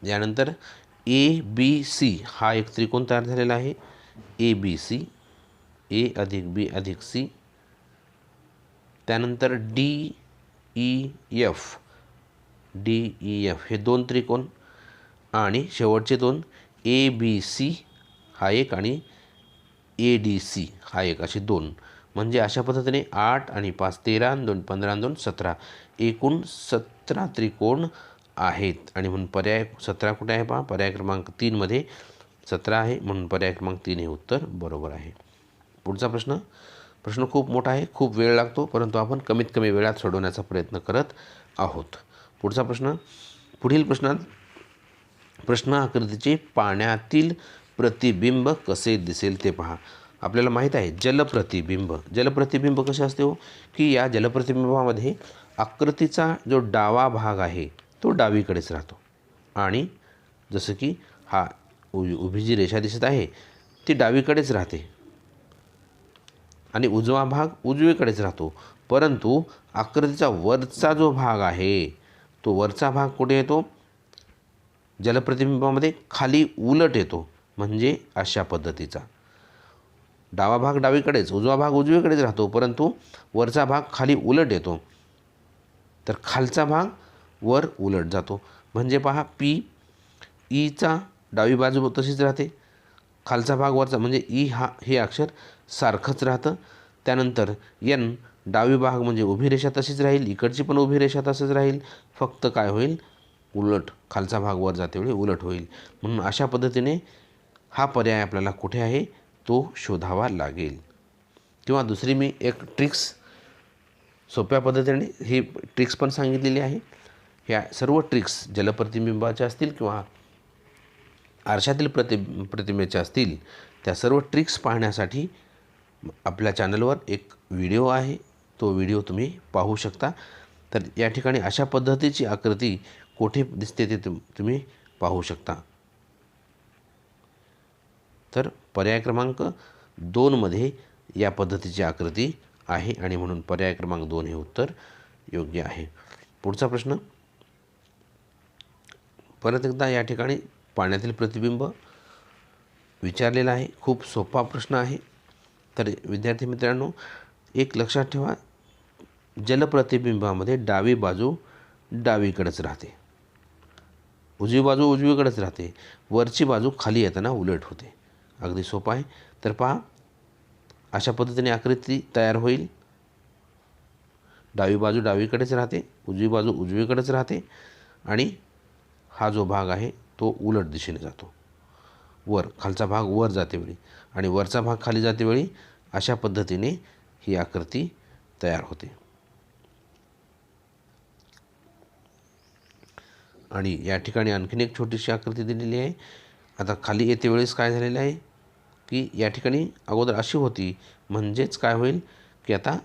यानंतर ABC हा एक त्रिकोण तयार झालेला आहे. ABC, A अधिक B अधिक C. त्यानंतर DEF, DEF हे 2 त्रिकोण आणि शेवटचे 2 ABC हा एक आणि ADC हा एक, असे 2. म्हणजे अशा पद्धतीने 8 आणि 5 13 आणि 2 15 आणि 2 17 एकूण 17 त्रिकोण आहेत. आणि म्हणून पर्याय 17 कुठे आहे पहा, पर्याय क्रमांक 3 मध्ये 17 आहे, म्हणून पर्याय क्रमांक 3 हे उत्तर बरोबर आहे. पुढचा प्रश्न खूप मोठा आहे, खूप वेळ लागतो, परंतु आपण कमीत कमी वेळात सोडवण्याचा प्रयत्न करत आहोत. पुढचा प्रश्न, पुढील प्रश्नात प्रश्न आकृतीचे पाण्यातील प्रतिबिंब कसे दिसेल ते पहा. आपल्याला माहीत आहे जलप्रतिबिंब कसे असते हो, की या जलप्रतिबिंबामध्ये आकृतीचा जो डावा भाग आहे तो डावीकडेच राहतो. आणि जसं की हा उभी जी रेषा दिसत आहे ती डावीकडेच राहते आणि उजवा भाग उजवीकडेच राहतो. परंतु आकृतीचा वरचा जो भाग आहे तो वरचा भाग कुठे येतो, जलप्रतिबिंबामध्ये खाली उलट येतो. म्हणजे अशा पद्धतीचा डावा भाग डावीकडेच, उजवा भाग उजवीकडेच राहतो, परंतु वरचा भाग खाली उलट येतो, तर खालचा भाग वर उलट जातो. म्हणजे पहा ईचा डावी बाजू तशीच राहते, खालचा भाग वरचा, म्हणजे ई हे अक्षर सारखंच राहतं. त्यानंतर एन डावी भाग म्हणजे उभी रेषा तशीच राहील, इकडची पण उभी रेषा तसंच राहील, फक्त काय होईल, उलट खालचा भाग वर जाते वेळी उलट होईल. म्हणून अशा पद्धतीने हा पर्याय आपल्याला कुठे आहे तो शोधावा लागेल. किंवा दुसरी मी एक ट्रिक्स सोप्या पद्धतीने ही ट्रिक्स पण सांगितलेली आहे. ह्या सर्व ट्रिक्स जलप्रतिबिंबाच्या असतील किंवा आरशातील प्रतिमेच्या असतील, त्या सर्व ट्रिक्स पाहण्यासाठी आपल्या चॅनलवर एक व्हिडिओ आहे, तो व्हिडिओ तुम्ही पाहू शकता. तर या ठिकाणी अशा पद्धतीची आकृती कोठे दिसते ते तुम्ही पाहू शकता. तर पर्याय क्रमांक 2 मध्ये या पद्धतीची आकृती आहे आणि म्हणून पर्याय क्रमांक 2 हे उत्तर योग्य आहे. पुढचा प्रश्न परत एकदा या ठिकाणी पाण्यातील प्रतिबिंब विचारलेला आहे. खूप सोपा प्रश्न आहे. तर विद्यार्थी मित्रांनो, एक लक्षात ठेवा, जलप्रतिबिंबामध्ये डावी बाजू डावीकडेच राहते, उजवी बाजू उजवीकडेच राहते, वरची बाजू खाली येताना उलट होते. अगदी सोपं आहे. तर पहा अशा पद्धतीने आकृती तयार होईल. डावी बाजू डावीकडेच राहते, उजवी बाजू उजवीकडेच राहते आणि हा जो भाग आहे तो उलट दिशेने जातो, वर खालचा भाग वर जाते वेळी आणि वरचा भाग खाली जाते वेळी. अशा पद्धतीने ही आकृती तयार होते. आणि या ठिकाणी आणखीन एक छोटीशी आकृती दिलेली आहे. आता खाली येते वेळेस काय झालेलं आहे की या ठिकाणी अगोदर अशी होती, म्हणजेच काय होईल की आता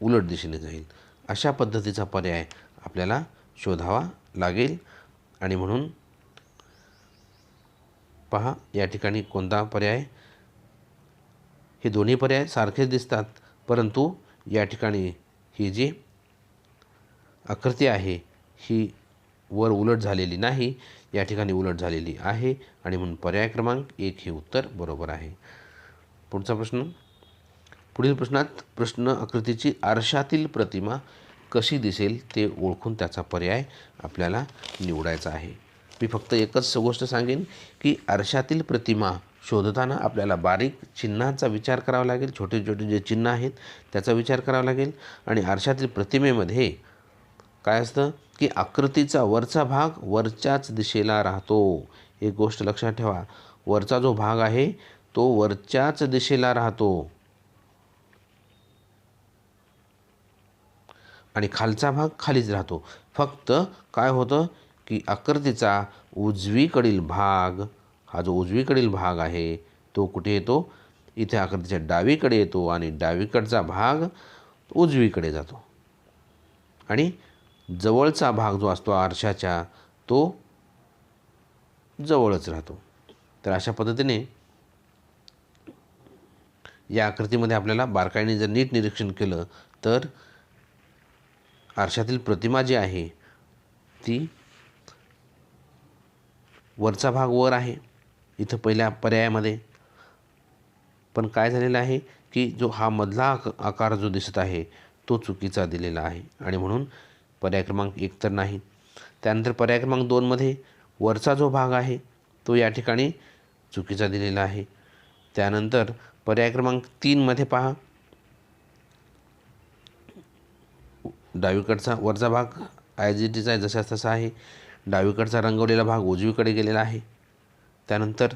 उलट दिशेने जाईल. अशा पद्धतीचा पर्याय आपल्याला शोधावा लागेल. आणि म्हणून पहा या ठिकाणी कोणता पर्याय, हे दोन्ही पर्याय सारखेच दिसतात, परंतु या ठिकाणी ही जी आकृती आहे ही वर उलट झालेली नाही, या ठिकाणी उलट झालेली आहे आणि म्हणून पर्याय क्रमांक 1 हे उत्तर बरोबर आहे. पुढचा प्रश्न, पुढील प्रश्नात प्रश्न आकृतीची आरशातील प्रतिमा कशी दिसेल ते ओळखून त्याचा पर्याय आपल्याला निवडायचा आहे. मी फक्त एकच गोष्ट सांगेन की आरशातील प्रतिमा शोधताना आपल्याला बारीक चिन्हांचा विचार करावा लागेल. छोटे छोटे जे चिन्ह आहेत त्याचा विचार करावा लागेल. आणि आरशातील प्रतिमेमध्ये काय असतं की आकृतीचा वरचा भाग वरच्याच दिशेला राहतो. एक गोष्ट लक्षात ठेवा, वरचा जो भाग आहे तो वरच्याच दिशेला राहतो आणि खालचा भाग खालीच राहतो. फक्त काय होतं की आकृतीचा उजवीकडील भाग, हा जो उजवीकडील भाग आहे तो कुठे येतो, इथे आकृतीच्या डावीकडे येतो आणि डावीकडचा भाग उजवीकडे जातो आणि जवळचा भाग जो असतो आरशाच्या तो जवळच राहतो. तर अशा पद्धतीने या आकृतीमध्ये आपल्याला बारकाईने जर नीट निरीक्षण केलं तर आरशातील प्रतिमा जी आहे ती वरचा भाग वर आहे इथं पहिल्या पर्यायामध्ये, पण काय झालेलं आहे की जो हा मधला आकार जो दिसत आहे तो चुकीचा दिलेला आहे आणि म्हणून पर्याय क्रमांक 1 तर नाही. त्यानंतर पर्याय क्रमांक 2 मध्ये वरचा जो भाग आहे तो या ठिकाणी चुकीचा दिलेला आहे. त्यानंतर पर्याय क्रमांक 3 मध्ये पहा, डावीकडचा वरचा भाग ॲज इट इज आहे, जसा तसा आहे. डावीकडचा रंगवलेला भाग उजवीकडे गेलेला आहे. त्यानंतर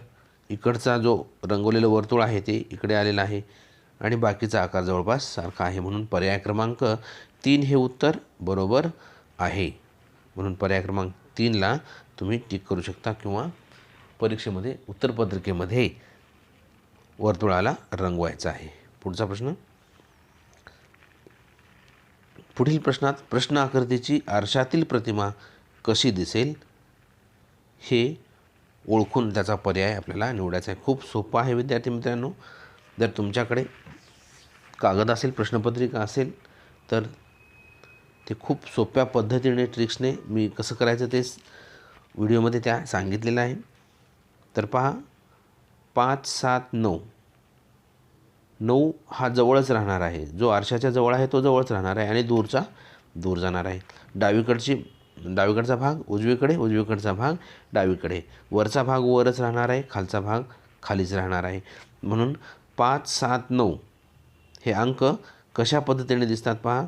इकडचा जो रंगवलेलं वर्तुळ आहे ते इकडे आलेलं आहे आणि बाकीचा आकार जवळपास सारखा आहे. म्हणून पर्याय क्रमांक 3 हे उत्तर बरोबर आहे. म्हणून पर्याय क्रमांक 3ला तुम्ही टिक करू शकता किंवा परीक्षेमध्ये उत्तरपत्रिकेमध्ये वर्तुळाला रंगवायचं आहे. पुढचा प्रश्न, पुढील प्रश्नात प्रश्न आकृतीची आरशातील प्रतिमा कशी दिसेल हे ओळखून त्याचा पर्याय आपल्याला निवडायचा आहे. खूप सोपं आहे विद्यार्थी मित्रांनो. जर तुमच्याकडे कागद असेल, प्रश्नपत्रिका असेल तर ते खूप सोप्या पद्धतीने ट्रिक्सने मी कसं करायचं ते व्हिडिओमध्ये त्या सांगितलेलं आहे. तर पहा, 5, 7, 9 9 हा जवळच राहणार आहे. जो आरशाच्या जवळ आहे तो जवळच राहणार आहे आणि दूरचा दूर जाणार आहे. डावीकडचा भाग उजवीकडे, उजवीकडचा भाग डावीकडे. वरचा भाग वरच राहणार आहे, खालचा भाग खालीच राहणार आहे. म्हणून 5, 7, 9 हे अंक कशा पद्धतीने दिसतात पहा.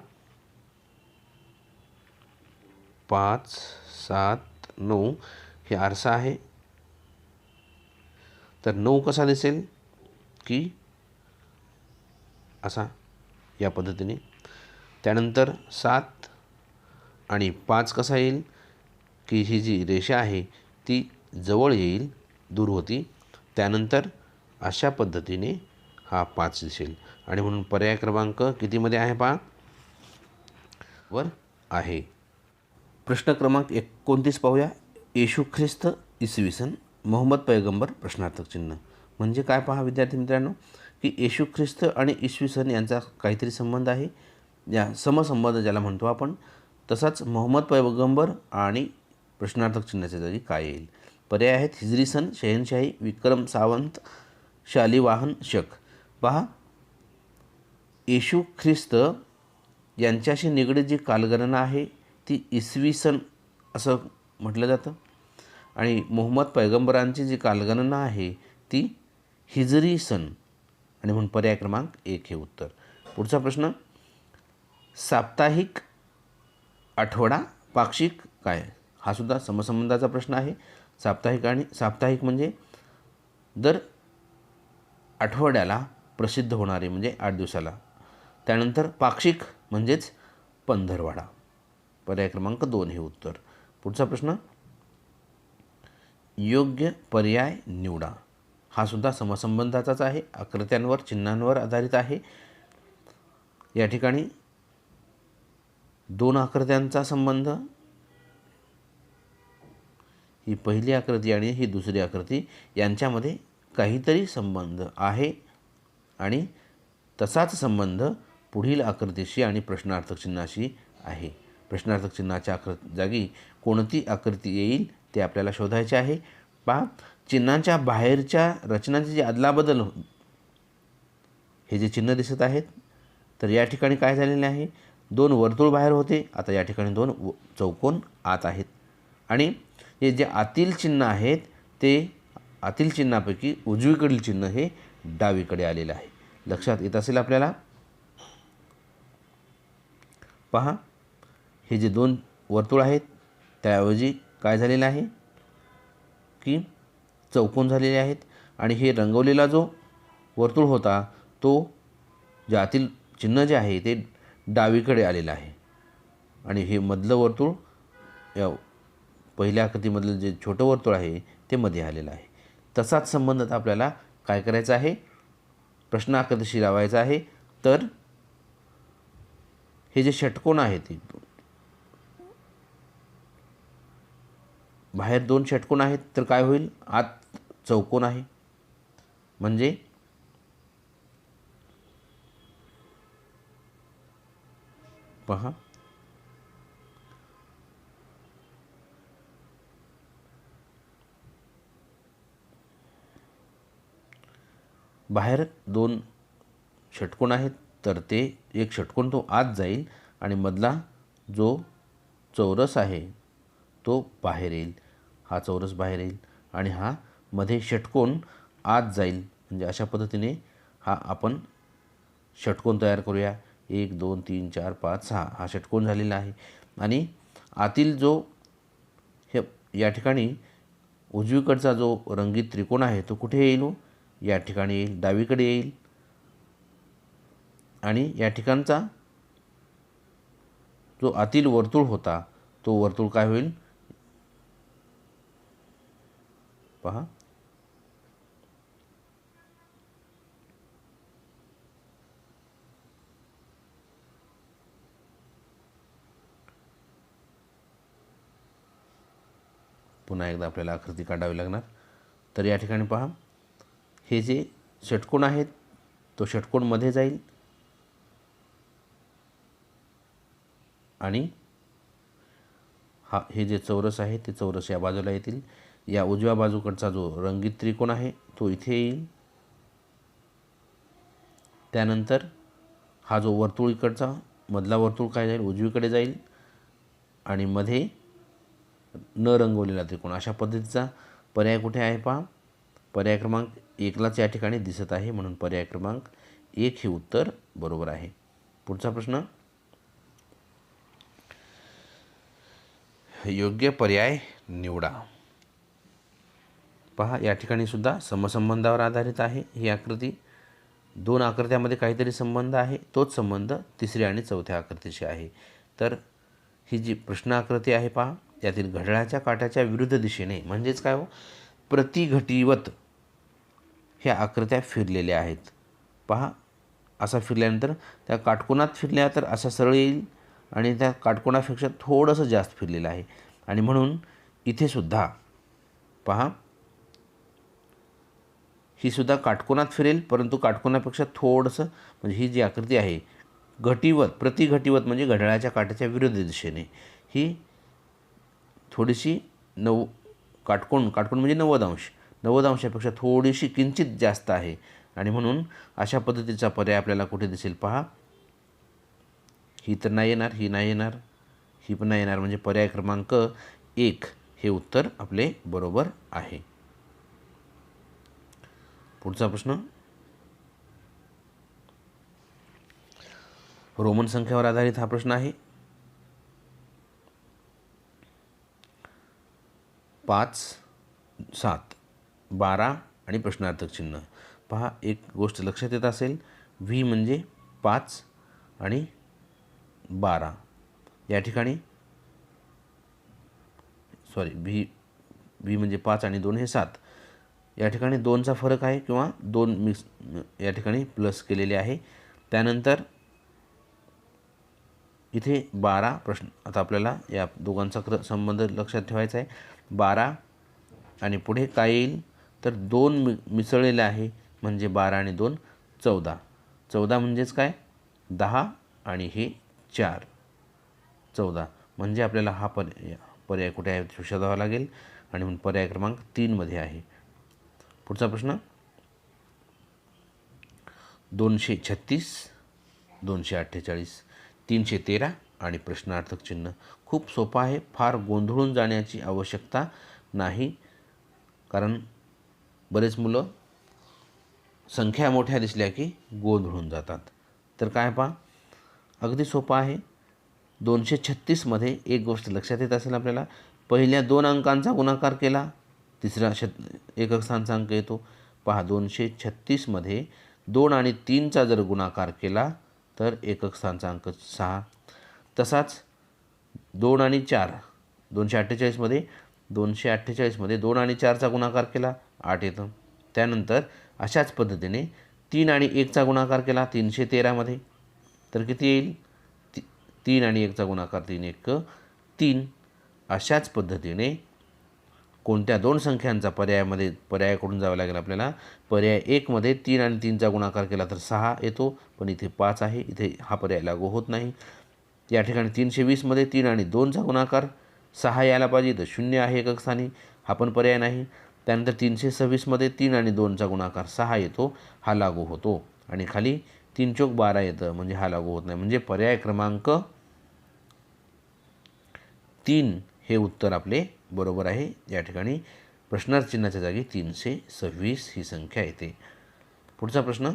5, 7, 9 हे आरसा आहे. तर 9 कसा दिसेल की असा या पद्धतीने. त्यानंतर 7 आणि 5 कसा येईल की ही जी रेषा आहे ती जवळ येईल, दूर होती. त्यानंतर अशा पद्धतीने हा 5 दिसेल आणि म्हणून पर्याय क्रमांक कितीमध्ये आहे पहा, वर आहे. प्रश्न क्रमांक 29 पाहूया. येशू ख्रिस्त इसवी सन मोहम्मद पैगंबर प्रश्नार्थक चिन्ह. म्हणजे काय पहा विद्यार्थी मित्रांनो की येशू ख्रिस्त आणि इसवी सन यांचा काहीतरी संबंध आहे, या समसंबंध ज्याला म्हणतो आपण. तसाच मोहम्मद पैगंबर आणि प्रश्नार्थक चिन्हाच्या जागी काय येईल. पर्याय आहेत हिजरी सन, शहेनशाही, विक्रम सावंत, शालिवाहन शक. पहा, येशू ख्रिस्त यांच्याशी निगडीत जी कालगणना आहे ती इसवी सन असं म्हटलं जातं आणि मोहम्मद पैगंबरांची जी कालगणना आहे ती हिजरी सन आणि म्हणून पर्याय क्रमांक 1 हे उत्तर. पुढचा प्रश्न, साप्ताहिक, आठवडा, पाक्षिक काय. हा सुद्धा समसंबंधाचा प्रश्न आहे. साप्ताहिक म्हणजे दर आठवड्याला प्रसिद्ध होणारे म्हणजे 8 दिवसाला. त्यानंतर पाक्षिक म्हणजेच पंधरवाडा. पर्याय क्रमांक 2 हे उत्तर. पुढचा प्रश्न, योग्य पर्याय निवडा. हा सुद्धा समसंबंधाचाच आहे, आकृत्यांवर चिन्हांवर आधारित आहे. या ठिकाणी 2 आकृत्यांचा संबंध, ही पहिली आकृती आणि ही दुसरी आकृती यांच्यामध्ये काहीतरी संबंध आहे आणि तसाच संबंध पुढील आकृतीशी आणि प्रश्नार्थक चिन्हाशी आहे. प्रश्नार्थक चिन्हाच्या जागी कोणती आकृती येईल ते आपल्याला शोधायचे आहे. पहा, चिन्हांच्या बाहेरच्या रचनांची जी अदलाबदल हे जे चिन्ह दिसत आहेत, तर या ठिकाणी काय झालेले आहे, 2 वर्तुळ बाहेर होते, आता या ठिकाणी 2 चौकोन आत आहेत. आणि हे जे आतील चिन्ह आहेत ते आतील चिन्हापैकी उजवीकडील चिन्ह हे डावीकडे आलेलं आहे. लक्षात येत असेल आपल्याला. पहा, हे जे 2 वर्तुळ आहेत त्याऐवजी काय झालेलं आहे की चौकोन झालेले आहेत. आणि हे रंगवलेला जो वर्तुळ होता तो ज्यातील चिन्ह जे आहे ते डावीकडे आलेलं आहे. आणि हे मधलं वर्तुळ, या पहिल्या आकृतीमधलं जे छोटं वर्तुळ आहे ते मध्ये आलेलं आहे. तसाच संबंध आता आपल्याला काय करायचा आहे, प्रश्न आकृतीशी लावायचा आहे. तर हे जे षटकोन आहेत, बाहेर 2 षटकोन आहेत, तर काय होईल, आत चौकोन आहे. म्हणजे पहा, बाहेर 2 षटकोन आहेत, तर ते एक षटकोन तो आत जाईल आणि मधला जो चौरस आहे तो बाहेर येईल. हा चौरस बाहेर येईल आणि हा मध्ये षटकोन आत जाईल. म्हणजे अशा पद्धतीने हा आपण षटकोन तयार करूया. 1 2 3 4 5 6 हा षटकोन झालेला आहे. आणि आतील जो हे या ठिकाणी उजवीकडचा जो रंगीत त्रिकोण आहे तो कुठे येईल, या ठिकाणी येईल, डावीकडे येईल. आणि या ठिकाणचा जो आतील वर्तुळ होता तो वर्तुळ काय होईल, पहा, पुन्हा एकदा आपल्याला आकृती काढावी लागणार. तर या ठिकाणी पहा, हे जे षटकोन आहेत तो षटकोन मध्ये जाईल आणि हे जे चौरस आहे ते चौरस या बाजूला येतील. या उजव्या बाजूकडचा जो रंगीत त्रिकोण आहे तो इथे येईल. त्यानंतर हा जो वर्तुळ इकडचा मधला वर्तुळ काय जाईल, उजवीकडे जाईल. आणि मध्ये न रंगवलेला त्रिकोण, अशा पद्धतीचा पर्याय कुठे आहे पहा, पर्याय क्रमांक 1लाच या ठिकाणी दिसत आहे. म्हणून पर्याय क्रमांक 1 हे उत्तर बरोबर आहे. पुढचा प्रश्न, योग्य पर्याय निवडा. पहा, या ठिकाणी सुद्धा समसंबंधावर आधारित आहे ही आकृती. 2 आकृत्यामध्ये काहीतरी संबंध आहे, तोच संबंध तिसऱ्या आणि चौथ्या आकृतीशी आहे. तर ही जी प्रश्न आकृती आहे पहा, यातील घड्याळाच्या काट्याच्या विरुद्ध दिशेने म्हणजेच काय हो, प्रतिघटीवत ह्या आकृत्या फिरलेल्या आहेत. पहा, असा फिरल्यानंतर त्या काटकोनात फिरल्या तर असा सरळ येईल आणि त्या काटकोनापेक्षा थोडंसं जास्त फिरलेलं आहे. आणि म्हणून इथे सुद्धा पहा, ही सुद्धा काटकोनात फिरेल, परंतु काटकोनापेक्षा थोडंसं, म्हणजे ही जी आकृती आहे घटीवत, प्रतिघटीवत म्हणजे घड्याळाच्या काट्याच्या विरुद्ध दिशेने, ही थोडीशी काटकोन म्हणजे 90 अंश, 90 अंशापेक्षा थोडीशी किंचित जास्त आहे. आणि म्हणून अशा पद्धतीचा पर्याय आपल्याला कुठे दिसेल पहा, ही तर नाही येणार, ही नाही येणार, ही पण नाही येणार. म्हणजे पर्याय क्रमांक 1 हे उत्तर आपले बरोबर आहे. पुढचा प्रश्न, रोमन संख्येवर आधारित हा प्रश्न आहे. 5 7 12 आणि प्रश्नार्थक चिन्ह. पहा, एक गोष्ट लक्षात येत असेल, व्ही म्हणजे 5 आणि 12. या ठिकाणी व्ही म्हणजे 5 आणि 2 हे 7. या ठिकाणी 2चा फरक आहे किंवा 2 मिक्स या ठिकाणी प्लस केलेले आहे. त्यानंतर इथे 12 प्रश्न, आता आपल्याला या दोघांचा संबंध लक्षात ठेवायचा आहे. 12 आणि पुढे काय येईल तर 2 मिसळलेले आहे, म्हणजे 12 आणि 2 14. 14 म्हणजेच काय 10 आणि हे 4 14. म्हणजे आपल्याला हा पर्याय कुठे आहे शोधावा लागेल. आणि म्हणून पर्याय क्रमांक 3 मध्ये आहे. पुढचा प्रश्न, 236, 248, 313 आणि प्रश्नार्थक चिन्ह. खूप सोपा आहे, फार गोंधळून जाण्याची आवश्यकता नाही, कारण बरेच मुलं संख्या मोठ्या दिसल्या की गोंधळून जातात. तर काय पहा, अगदी सोपा आहे. 236मध्ये एक गोष्ट लक्षात येत असेल आपल्याला, पहिल्या 2 अंकांचा गुणाकार केला, तिसरा एकक स्थानचा अंक येतो. पहा, 236मध्ये 2 आणि 3चा जर गुणाकार केला तर एकक स्थानचा अंक 6. तसाच 2 आणि 4, 248मध्ये 2 आणि 4चा गुणाकार केला 8 येतं. त्यानंतर अशाच पद्धतीने 3 आणि 1चा गुणाकार केला 313मध्ये तर किती येईल? 3 आणि 1चा गुणाकार 3 1 3. अशाच पद्धतीने कोणत्या 2 संख्यांचा पर्यायाकडून जावं लागेल आपल्याला. पर्याय 1मध्ये 3 आणि 3चा गुणाकार केला तर 6 येतो, पण इथे 5 आहे, इथे हा पर्याय लागू होत नाही. या ठिकाणी 320मध्ये 3 आणि 2चा गुणाकार 6 यायला पाहिजे, तर 0 आहे एकक स्थानी, हा पण पर्याय नाही. त्यानंतर 326मध्ये 3 आणि 2चा गुणाकार 6 येतो, हा लागू होतो. आणि खाली 3 चौक 12 येतं, म्हणजे हा लागू होत नाही. म्हणजे पर्याय क्रमांक 3 हे उत्तर आपले बरोबर आहे. या ठिकाणी प्रश्नार्थ चिन्हाच्या जागी 326 ही संख्या येते. पुढचा प्रश्न,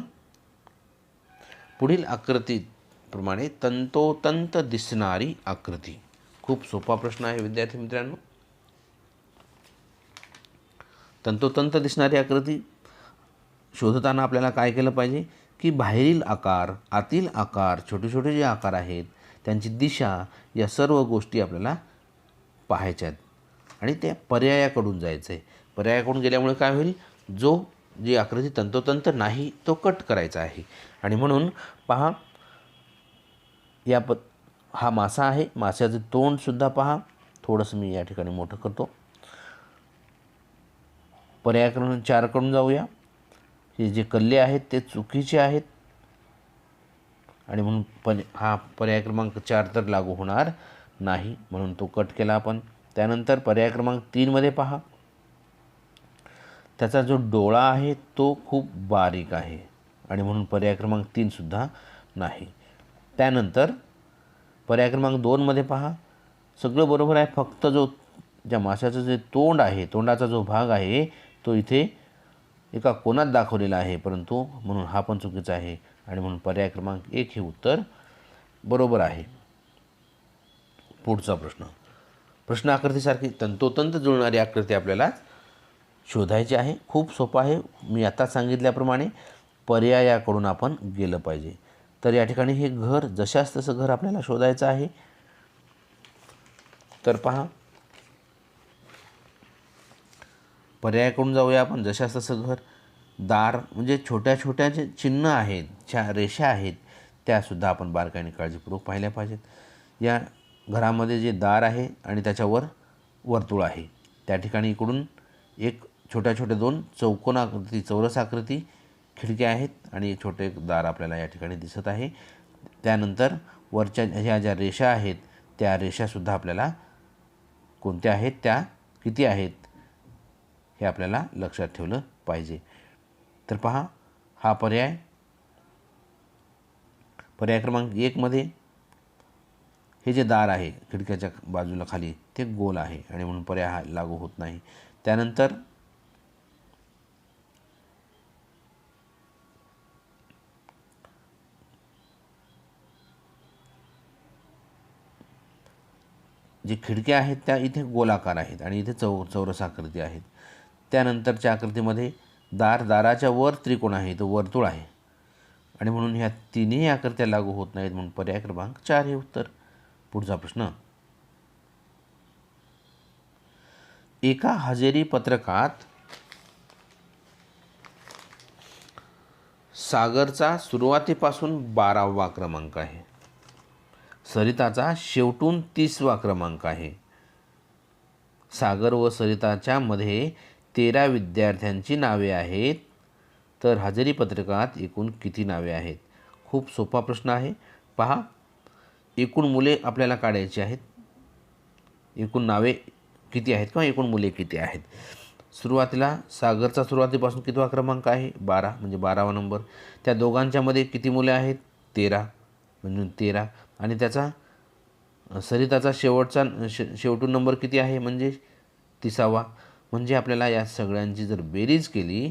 पुढील आकृतीप्रमाणे तंतोतंत दिसणारी आकृती. खूप सोपा प्रश्न आहे विद्यार्थी मित्रांनो. तंतोतंत दिसणारी आकृती शोधताना आपल्याला काय केलं पाहिजे की बाहेरील आकार, आतील आकार, छोटे छोटे जे आकार आहेत त्यांची दिशा, या सर्व गोष्टी आपल्याला पाहायच्या आहेत आणि त्या पर्यायाकडून जायचं आहे. पर्यायाकडून गेल्यामुळे काय होईल, जी आकृती तंतोतंत नाही तो कट करायचा आहे. आणि म्हणून पहा, हा मासा आहे, माशाचं तोंडसुद्धा पहा, थोडंसं मी या ठिकाणी मोठं करतो. पर्याय क्रमांक 4 कडून जाऊया. हे जे कल्ले आहेत ते चुकीचे आहेत आणि म्हणून हा पर्याय क्रमांक 4 तर लागू होणार नाही, म्हणून तो कट केला आपण. त्यानंतर पर्याय क्रमांक 3मध्ये पहा, त्याचा जो डोळा आहे तो खूप बारीक आहे आणि म्हणून पर्याय क्रमांक 3सुद्धा नाही. त्यानंतर पर्याय क्रमांक 2मध्ये पहा, सगळं बरोबर आहे, फक्त ज्या माशाचं जे तोंड आहे, तोंडाचा जो भाग आहे तो इथे एका कोनात दाखवलेला आहे, परंतु म्हणून हा पण चुकीचा आहे आणि म्हणून पर्याय क्रमांक 1 हे उत्तर बरोबर आहे. पुढचा प्रश्न, प्रश्न आकृतीसारखी तंतोतंत जुळणारी आकृती आपल्याला शोधायची आहे. खूप सोपं आहे. मी आता सांगितल्याप्रमाणे पर्यायाकडून आपण गेलं पाहिजे. तर या ठिकाणी हे घर, जशास तसं घर आपल्याला शोधायचं आहे. तर पहा, पर्यायाकडून जाऊया आपण. जशास तसं घर, दार म्हणजे छोट्या छोट्या जे चिन्ह आहेत, ज्या रेषा आहेत त्यासुद्धा आपण बारकाईने काळजीपूर्वक पाहिल्या पाहिजेत. या घरामध्ये जे दार आहे आणि त्याच्यावर वर्तुळ आहे, त्या ठिकाणी इकडून एक छोट्या 2 चौकोनाकृती, चौरस आकृती खिडक्या आहेत आणि एक छोटे दार आपल्याला या ठिकाणी दिसत आहे. त्यानंतर वरच्या ह्या ज्या रेषा आहेत त्या रेषासुद्धा आपल्याला कोणत्या आहेत, त्या किती आहेत हे आपल्याला लक्षात ठेवलं पाहिजे. तर पहा, हा पर्याय क्रमांक 1मध्ये हे जे दार आहे खिडक्याच्या बाजूला खाली ते गोल आहे आणि म्हणून पर्याय हा लागू होत नाही. त्यानंतर जे खिडक्या आहेत त्या इथे गोलाकार आहेत आणि इथे चौरस आकृती आहेत. त्यानंतरच्या आकृतीमध्ये दाराच्या वर त्रिकोण आहे, तो वर्तुळ आहे आणि म्हणून ह्या तिन्ही आकृत्या लागू होत नाहीत, म्हणून पर्याय क्रमांक 4 हे उत्तर. पुढचा प्रश्न, एका हजेरी पत्रकात सागरचा सुरुवातीपासून 12वा क्रमांक आहे, सरिताचा शेवटून 30वा क्रमांक आहे. सागर व सरिताच्या मध्ये 13 विद्यार्थ्यांची नावे आहेत, तर हजेरी पत्रकात एकूण किती नावे आहेत? खूप सोपा प्रश्न आहे. पहा, एकूण मुले आपल्याला काढायची आहेत, एकूण नावे किती आहेत किंवा एकूण मुले किती आहेत. सुरुवातीला सागरचा सुरुवातीपासून कितवा क्रमांक आहे? 12 म्हणजे 12वा नंबर. त्या दोघांच्यामध्ये किती मुले आहेत? 13 म्हणून 13. आणि त्याचा सरिताचा शेवटून नंबर किती आहे? म्हणजे 30वा. म्हणजे आपल्याला या सगळ्यांची जर बेरीज केली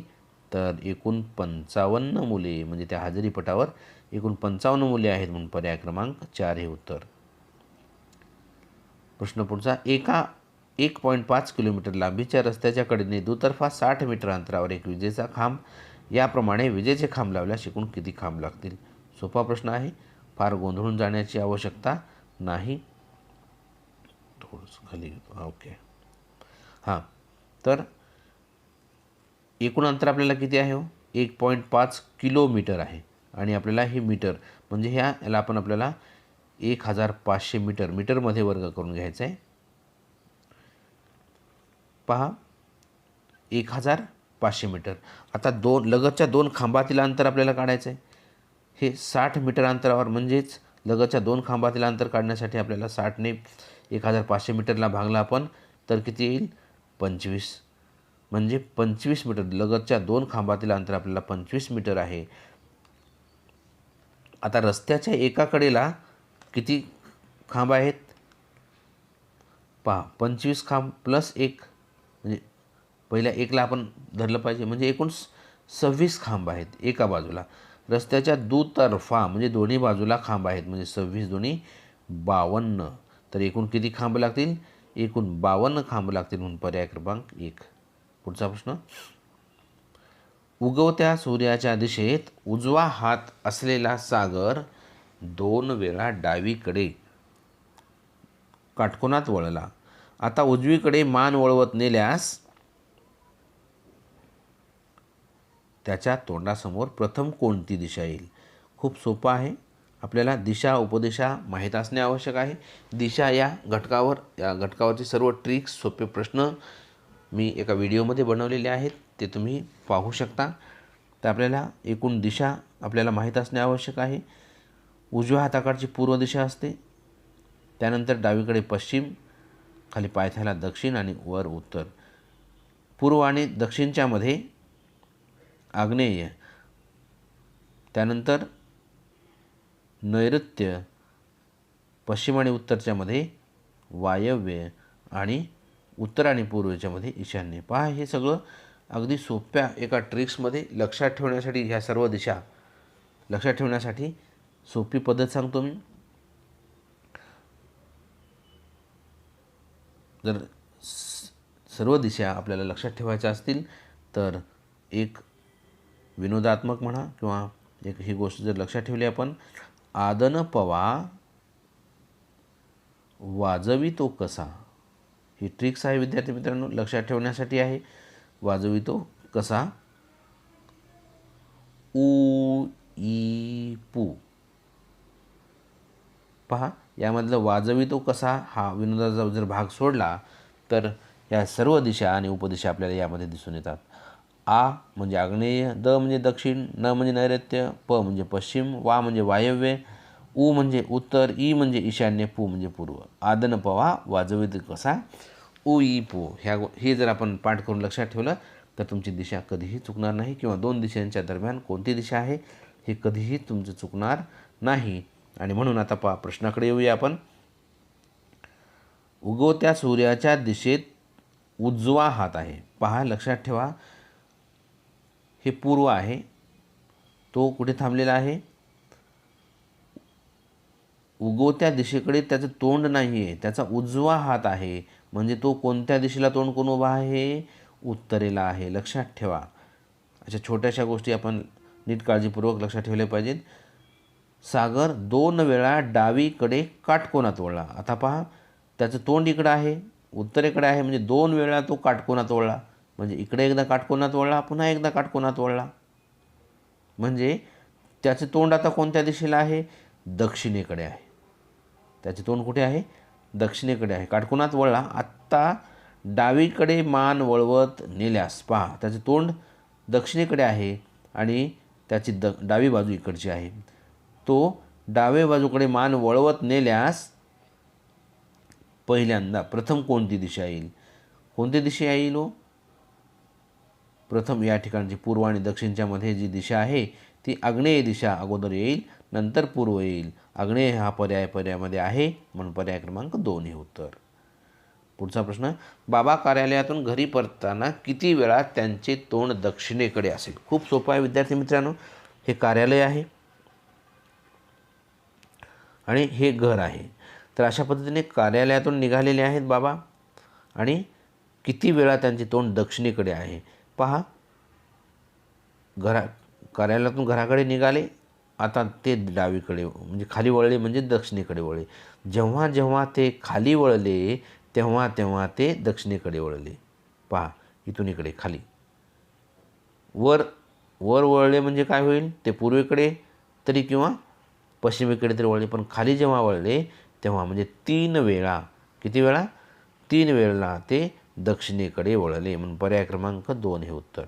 तर एकूण 55 मुले, म्हणजे त्या हजेरीपटावर एकूण 55 मुले आहेत, म्हणून पर्याय क्रमांक 4 हे उत्तर. प्रश्न पुढचा. 1.5 किलोमीटर लांबीच्या रस्त्याच्या कडेने दुतर्फा 60 मीटर अंतरावर एक विजेचा खांब, याप्रमाणे विजेचे खांब लावल्यास एकूण किती खांब लागतील? सोपा प्रश्न आहे, फार गोंधळून जाण्याची आवश्यकता नाही. थोडंसं खाली ओके. हां, तर एकूण अंतर आपल्याला किती आहे? 1.5 किलोमीटर आहे. आणि आपल्याला हे मीटर म्हणजे याला आपल्याला 1500 मीटरमध्ये वर्ग करून घ्यायचं आहे. पहा, 1500 मीटर. आता लगतच्या 2 खांबातील अंतर आपल्याला काढायचं आहे. हे 60 मीटर अंतरावर, म्हणजेच लगतच्या 2 खांबातील अंतर काढण्यासाठी आपल्याला 60ने 1500 मीटरला भागला आपण, तर किती येईल? 25. म्हणजे 25 मीटर. लगतच्या 2 खांबातील अंतर आपल्याला 25 मीटर आहे. आता रस्त्याच्या एका कडेला किती खांब आहेत? पहा, 25 खांब प्लस 1, म्हणजे पहिल्या 1ला आपण धरलं पाहिजे, म्हणजे एकूण 26 खांब आहेत एका बाजूला. रस्त्याच्या दुतर्फा म्हणजे दोन्ही बाजूला खांब आहेत, म्हणजे 26 दोन्ही 52. तर एकूण किती खांब लागतील? एकूण 52 खांब लागतील, म्हणून पर्याय क्रमांक 1. पुढचा प्रश्न. उगवत्या सूर्याच्या दिशेत उजवा हात असलेला सागर 2 वेळा डावीकडे काटकोनात वळला. आता उजवीकडे मान वळवत नेल्यास त्याच्या तोंडासमोर प्रथम कोणती दिशा येईल? खूप सोपं आहे. आपल्याला दिशा उपदिशा माहीत असणे आवश्यक आहे. दिशा या घटकावरचे सर्व ट्रिक्स, सोपे प्रश्न मी एका व्हिडिओमध्ये बनवलेले आहेत, ते तुम्ही पाहू शकता. तर आपल्याला एकूण दिशा आपल्याला माहीत असणे आवश्यक आहे. उजव्या हाताकडची पूर्व दिशा असते, त्यानंतर डावीकडे पश्चिम, खाली पायथ्याला दक्षिण आणि वर उत्तर. पूर्व आणि दक्षिणच्या मध्ये आग्नेय, त्यानंतर नैऋत्य, पश्चिम आणि उत्तरच्या मध्ये वायव्य आणि उत्तर आणि पूर्वेच्या मध्ये ईशान्य. पहा, हे सगळं अगदी सोप्या एका ट्रिक्समध्ये लक्षात ठेवण्यासाठी, ह्या सर्व दिशा लक्षात ठेवण्यासाठी सोपी पद्धत सांगतो मी. जर सर्व दिशा आपल्याला लक्षात ठेवायच्या असतील तर एक विनोदात्मक म्हणा किंवा एक ही गोष्ट जर लक्षात ठेवली आपण, आदन पवा वाजवितो कसा, ही ट्रिक्स आहे विद्यार्थी मित्रांनो, लक्षात ठेवण्यासाठी आहे. वाजवितो कसा? उ ई पू. पहा, यामधलं वाजवितो कसा हा विनोदाचा जर भाग सोडला तर या सर्व दिशा आणि उपदिशा आपल्याला यामध्ये दिसून येतात. आ म्हणजे आग्नेय, द म्हणजे दक्षिण, न म्हणजे नैऋत्य, प म्हणजे पश्चिम, वा म्हणजे वायव्य, उ म्हणजे उत्तर, ई म्हणजे ईशान्य, पू म्हणजे पूर्व. आदन पवा वाजवितो कसा उ ई पू. हे जर आपण पाठ करून लक्षात ठेवलं तर तुमची दिशा कधीही चुकणार नाही, किंवा 2 दिशांच्या दरम्यान कोणती दिशा आहे हे कधीही तुमचं चुकणार नाही. आणि म्हणून आता पहा, प्रश्नाकडे येऊया आपण. उगवत्या सूर्याच्या दिशेत उजवा हात आहे. पहा, लक्षात ठेवा, हे पूर्व आहे, तो कुठे थांबलेला आहे? उगवत्या दिशेकडे त्याचं तोंड नाही आहे, त्याचा उजवा हात आहे, म्हणजे तो कोणत्या दिशेला तोंड करून उभा आहे? उत्तरेला आहे. लक्षात ठेवा. अशा छोट्याशा गोष्टी आपण नीट काळजीपूर्वक लक्षात ठेवल्या पाहिजेत. सागर 2 वेळा डावीकडे काटकोनात वळला. आता पहा, त्याचं तोंड इकडं आहे, उत्तरेकडे आहे, म्हणजे 2 वेळा तो काटकोनात वळला. म्हणजे इकडे एकदा काटकोनात वळला, पुन्हा एकदा काटकोनात वळला. म्हणजे त्याचे तोंड आता कोणत्या दिशेला आहे? दक्षिणेकडे आहे. त्याचे तोंड कुठे आहे? दक्षिणेकडे आहे. काटकोनात वळला. आत्ता डावीकडे मान वळवत नेल्यास पहा, त्याचे तोंड दक्षिणेकडे आहे आणि त्याची डावी बाजू इकडची आहे. तो डाव्या बाजूकडे मान वळवत नेल्यास पहिल्यांदा प्रथम कोणती दिशा येईल? कोणती दिशा येईल हो? प्रथम या ठिकाणची पूर्व आणि दक्षिणच्या मध्ये जी दिशा आहे ती आग्नेय दिशा अगोदर येईल, नंतर पूर्व येईल. आग्नेय हा पर्यायामध्ये आहे म्हणून पर्याय क्रमांक 2 हे उत्तर. पुढचा प्रश्न, बाबा कार्यालयातून घरी परतताना किती वेळा त्यांचे तोंड दक्षिणेकडे असेल? खूप सोपं आहे विद्यार्थी मित्रांनो. हे कार्यालय आहे आणि हे घर आहे. तर अशा पद्धतीने कार्यालयातून निघालेले आहेत बाबा आणि किती वेळा त्यांचे तोंड दक्षिणेकडे आहे. पहा, कार्यालयातून घराकडे निघाले, आता ते डावीकडे म्हणजे खाली वळले म्हणजे दक्षिणेकडे वळले. जेव्हा जेव्हा ते खाली वळले तेव्हा तेव्हा ते दक्षिणेकडे वळले. पहा, इथून इकडे खाली. वर वळले म्हणजे काय होईल? ते पूर्वेकडे तरी किंवा पश्चिमेकडे तरी वळले. पण खाली जेव्हा वळले तेव्हा म्हणजे 3 वेळा, किती वेळा? 3 वेळेला ते दक्षिणेकडे वळले म्हणून पर्याय क्रमांक 2 हे उत्तर.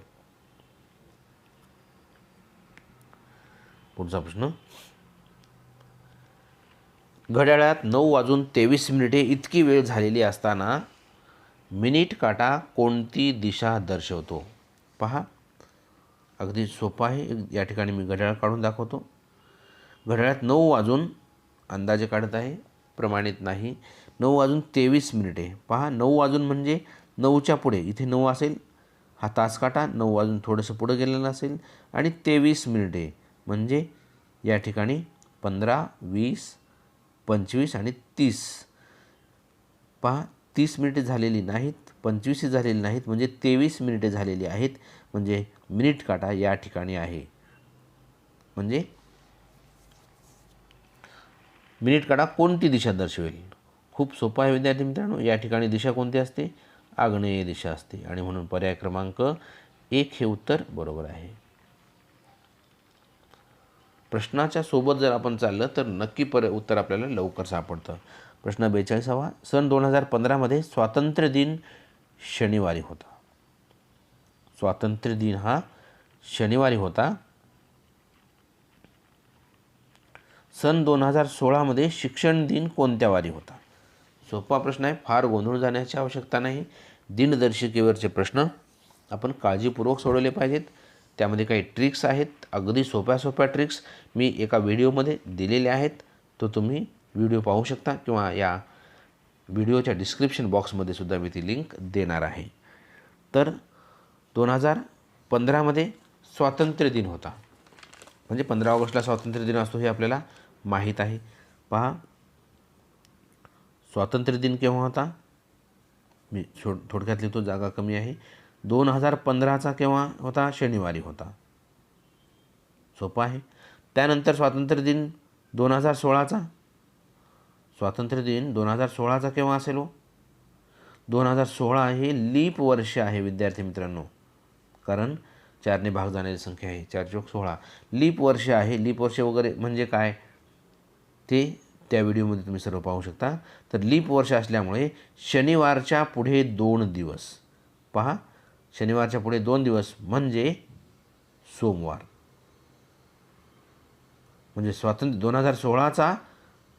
पुढचा प्रश्न, घड्याळात 9:23 इतकी वेळ झालेली असताना मिनिट काटा कोणती दिशा दर्शवतो? पहा, अगदी सोपं आहे. या ठिकाणी मी घड्याळ काढून दाखवतो. घड्याळात 9 वाजून अंदाजे काढत आहे, प्रमाणित नाही. 9:23. पहा, 9 वाजून म्हणजे 9च्या पुढे इथे 9 असेल, हा तास काटा 9 वाजून थोडंसं पुढं गेलेलं असेल आणि 23 मिनिटे म्हणजे या ठिकाणी 15, 20, 25 आणि 30. पहा, 30 मिनिटे झालेली नाहीत, 25 झालेली नाहीत, म्हणजे 23 मिनिटे झालेली आहेत. म्हणजे मिनिट काटा या ठिकाणी आहे. म्हणजे मिनिट काटा कोणती दिशा दर्शवेल? खूप सोपं आहे विद्यार्थी मित्रांनो. या ठिकाणी दिशा कोणती असते? आग्नेय दिशा असते आणि म्हणून पर्याय क्रमांक 1 हे उत्तर बरोबर आहे. प्रश्नाच्या सोबत जर आपण चाललं तर नक्की उत्तर आपल्याला लवकर सापडतं. प्रश्न 42वा, सन 2015 स्वातंत्र्य दिन शनिवारी होता. स्वातंत्र्य दिन हा शनिवारी होता. सन 2016 शिक्षण दिन कोणत्या वारी होता? सोपा प्रश्न आहे, फार गोंधळ जाण्याची आवश्यकता नाही. दिनदर्शिकेवरचे प्रश्न आपण काळजीपूर्वक सोडवले पाहिजेत. त्यामध्ये काही ट्रिक्स आहेत, अगदी सोप्या ट्रिक्स मी एका व्हिडिओमध्ये दिलेले आहेत. तो तुम्ही व्हिडिओ पाहू शकता किंवा या व्हिडिओच्या डिस्क्रिप्शन बॉक्समध्ये सुद्धा मी ती लिंक देणार आहे. तर 2015 स्वातंत्र्य दिन होता. म्हणजे 15 ऑगस्टला स्वातंत्र्य दिन असतो हे आपल्याला माहीत आहे. पहा, स्वातंत्र्य दिन केव्हा होता? मी थोडक्यात लिहितो, जागा कमी आहे. 2015चा केव्हा होता? शनिवारी होता. सोपं आहे. त्यानंतर स्वातंत्र्य दिन 2016चा. स्वातंत्र्य दिन 2016चा केव्हा असेल हो? 2016 हे लीप वर्ष आहे विद्यार्थी मित्रांनो. कारण 4ने भाग जाणारी संख्या आहे, 4 चोक 16. लीप वर्ष आहे. लीप वर्ष वगैरे म्हणजे काय ते त्या व्हिडिओमध्ये तुम्ही सर्व पाहू शकता. तर लीप वर्ष असल्यामुळे शनिवारच्या पुढे 2 दिवस. पहा, शनिवारच्या पुढे 2 दिवस म्हणजे सोमवार. म्हणजे 2016चा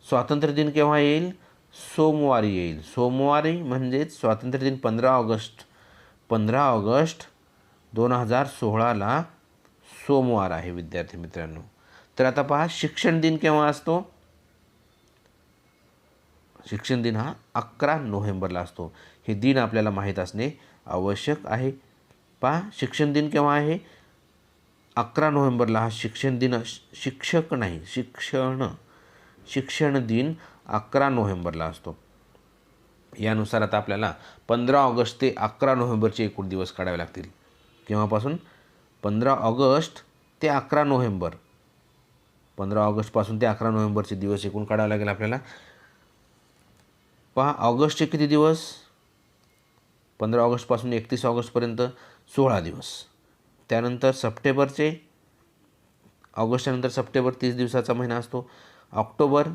स्वातंत्र्य दिन केव्हा येईल? सोमवारी येईल. सोमवारी म्हणजेच स्वातंत्र्य दिन 15 ऑगस्ट. 15 ऑगस्ट 2016ला सोमवार आहे विद्यार्थी मित्रांनो. तर आता पहा, शिक्षण दिन केव्हा असतो? शिक्षण दिन हा 11 नोव्हेंबरला असतो. हे दिन आपल्याला माहीत असणे आवश्यक आहे. पहा, शिक्षण दिन केव्हा आहे? 11 नोव्हेंबरला हा शिक्षण दिन. शिक्षक नाही, शिक्षण दिन 11 नोव्हेंबरला असतो. यानुसार आता आपल्याला 15 ऑगस्ट ते 11 नोव्हेंबरचे एकूण दिवस काढावे लागतील. केव्हापासून? 15 ऑगस्ट ते 11 नोव्हेंबर. 15 ऑगस्टपासून ते 11 नोव्हेंबरचे दिवस एकूण काढावे लागेल आपल्याला. पहा, ऑगस्टचे किती दिवस? 15 ऑगस्टपासून 31 ऑगस्टपर्यंत 16 दिवस. त्यानंतर सप्टेंबरचे, ऑगस्टनंतर सप्टेंबर 30 दिवसाचा महिना असतो. ऑक्टोबर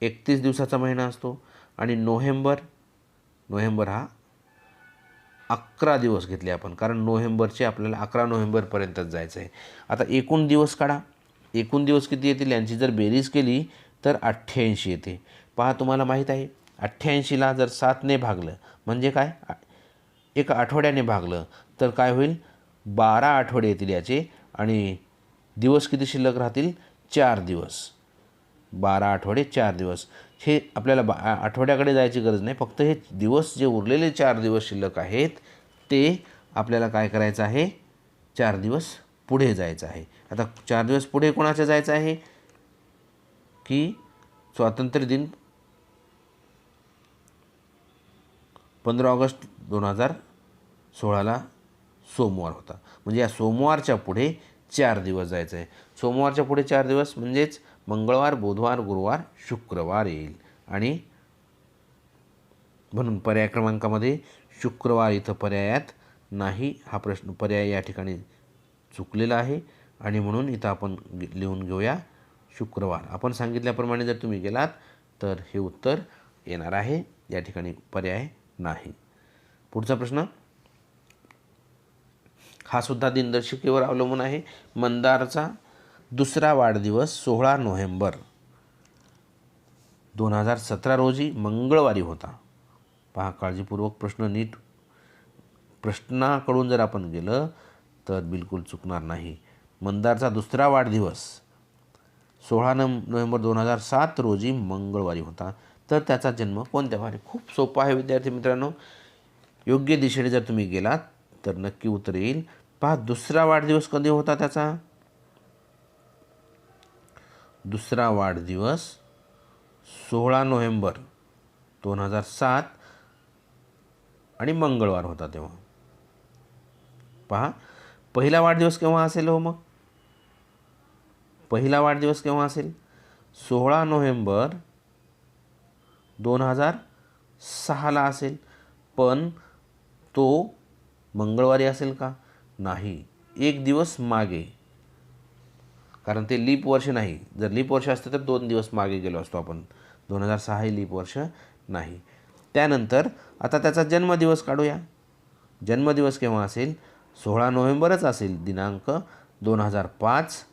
31 दिवसाचा महिना असतो आणि नोव्हेंबर हा 11 दिवस घेतले आपण, कारण नोव्हेंबरचे आपल्याला 11 नोव्हेंबरपर्यंतच जायचं आहे. आता एकूण दिवस काढा. एकूण दिवस किती येतील? यांची जर बेरीज केली तर 88 येते. पहा, तुम्हाला माहीत आहे 88ला जर 7ने भागलं म्हणजे काय? एका आठवड्याने भागलं तर काय होईल? 12 आठवडे येतील याचे आणि दिवस किती शिल्लक राहतील? 4 दिवस. 12 आठवडे 4 दिवस. हे आपल्याला आठवड्याकडे जायची गरज नाही, फक्त हे दिवस जे उरलेले 4 दिवस शिल्लक आहेत ते आपल्याला काय करायचं आहे? 4 दिवस पुढे जायचं आहे. आता 4 दिवस पुढे कोणाचं जायचं आहे की स्वातंत्र्य दिन 15 ऑगस्ट 2016ला सोमवार होता. म्हणजे या सोमवारच्या पुढे 4 दिवस जायचं आहे. सोमवारच्या पुढे 4 दिवस म्हणजेच मंगळवार, बुधवार, गुरुवार, शुक्रवार येईल. आणि म्हणून पर्याय क्रमांकामध्ये शुक्रवार इथं पर्यायात नाही. हा प्रश्न पर्याय या ठिकाणी चुकलेला आहे आणि म्हणून इथं आपण लिहून घेऊया शुक्रवार. आपण सांगितल्याप्रमाणे जर तुम्ही गेलात तर हे उत्तर येणार आहे. या ठिकाणी पर्याय नाही. पुढचा प्रश्न, हा सुद्धा दिनदर्शिकेवर अवलंबून आहे. मंदारचा दुसरा वाढदिवस 16 नोव्हेंबर 2017 रोजी मंगळवारी होता. पहा, काळजीपूर्वक प्रश्न नीट प्रश्नाकडून जर आपण गेलं तर बिलकुल चुकणार नाही. मंदारचा दुसरा वाढदिवस 16 नोव्हेंबर 2007 रोजी मंगळवारी होता. तर त्याचा जन्म कोणत्या वारी? खूप सोपा आहे विद्यार्थी मित्रांनो. योग्य दिशेने जर तुम्ही गेलात तर नक्की उत्तर येईल. पहा, दुसरा वाढदिवस कधी होता त्याचा? दुसरा वाढदिवस 16 नोव्हेंबर 2007 आणि मंगळवार होता तेव्हा. पहा, पहिला वाढदिवस केव्हा असेल हो? मग पहिला वाढदिवस केव्हा असेल? 16 नोव्हेंबर 2006ला असेल. पण तो मंगळवारी असेल का? नाही, एक दिवस मागे, कारण ते लीप वर्ष नाही. जर लीप वर्ष असतं तर 2 दिवस मागे गेलो असतो आपण. 2006 हे लीप वर्ष नाही. त्यानंतर आता त्याचा जन्मदिवस काढूया. जन्मदिवस केव्हा असेल? 16 नोव्हेंबरच असेल. दिनांक 2005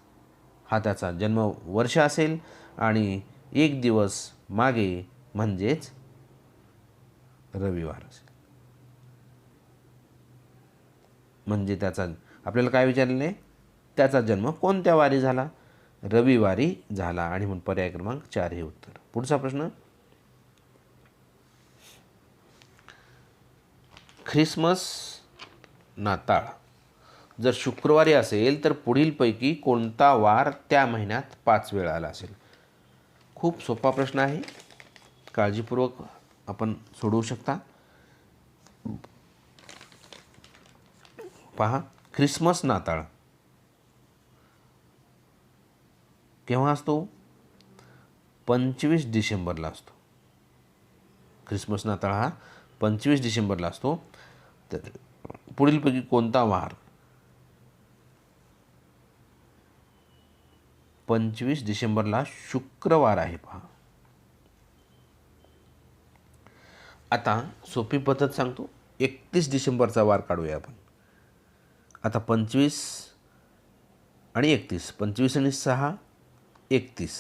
हा त्याचा जन्मवर्ष असेल आणि एक दिवस मागे म्हणजेच रविवार असेल. म्हणजे त्याचा आपल्याला काय विचारलेलं आहे? त्याचा जन्म कोणत्या वारी झाला? रविवारी झाला. आणि म्हणून पर्याय क्रमांक 4 हे उत्तर. पुढचा प्रश्न, ख्रिसमस नाताळ जर शुक्रवारी असेल तर पुढीलपैकी कोणता वार त्या महिन्यात 5 वेळा आला असेल? खूप सोपा प्रश्न आहे. काळजीपूर्वक आपण सोडवू शकता. पहा, ख्रिसमस नाताळ केव्हा असतो? 25 डिसेंबरला असतो. ख्रिसमस नाताळ हा 25 डिसेंबरला असतो. तर पुढीलपैकी कोणता वार 25 डिसेंबरला शुक्रवार आहे? पहा, आता सोपी पद्धत सांगतो. 31 डिसेंबरचा वार काढूया आपण. आता 25 आणि 31, 25 आणि 6 31,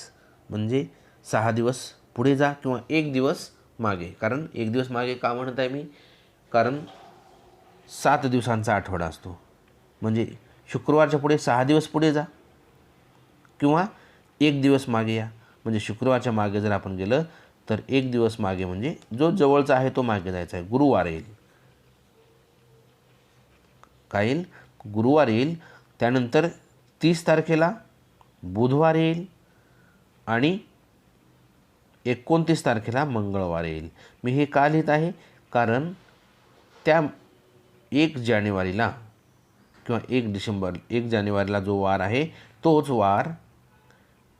म्हणजे 6 दिवस पुढे जा किंवा 1 दिवस मागे. कारण 1 दिवस मागे का म्हणत आहे मी? कारण 7 दिवसांचा आठवडा असतो. म्हणजे शुक्रवारच्या पुढे 6 दिवस पुढे जा किंवा 1 दिवस मागे या. म्हणजे शुक्रवारच्या मागे जर आपण गेलं तर 1 दिवस मागे, म्हणजे जो जवळचा आहे तो मागे जायचा आहे. गुरुवार येईल. काय येईल? गुरुवार येईल. त्यानंतर 30 तारखेला बुधवार येईल आणि 29 तारखेला मंगळवार येईल. मी हे का लिहित आहे? कारण त्या 1 जानेवारीला किंवा 1 जानेवारीला जो वार आहे तोच वार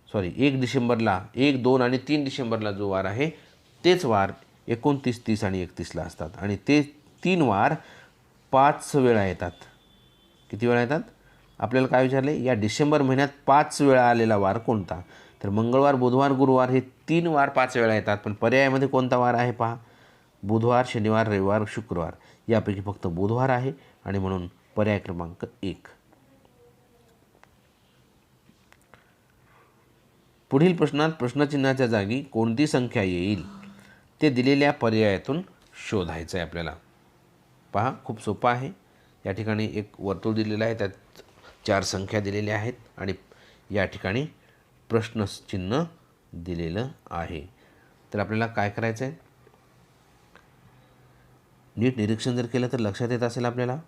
1 डिसेंबरला 1, 2 आणि 3 डिसेंबरला जो वार आहे तेच वार 29, 30 आणि 31ला असतात. आणि ते 3 वार 5 वेळा येतात. किती वेळा येतात? आपल्याला काय विचारले? या डिसेंबर महिन्यात 5 वेळा आलेला वार कोणता? तर मंगळवार, बुधवार, गुरुवार हे 3 वार 5 वेळा येतात. पण पर्यायामध्ये कोणता वार आहे? पहा, बुधवार, शनिवार, रविवार, शुक्रवार यापैकी फक्त बुधवार आहे आणि म्हणून पर्याय क्रमांक 1. पुढील प्रश्नात प्रश्नचिन्हाच्या जागी कोणती संख्या येईल ते दिलेल्या पर्यायातून शोधायचं आहे आपल्याला. पहा, खूप सोपं आहे. या ठिकाणी एक वर्तुळ दिलेलं आहे, त्यात 4 संख्या दिलेल्या आहेत आणि या ठिकाणी प्रश्नचिन्ह दिलेलं आहे. तर आपल्याला काय करायचं आहे, नीट निरीक्षण जर केलं तर लक्षात येत असेल आपल्याला,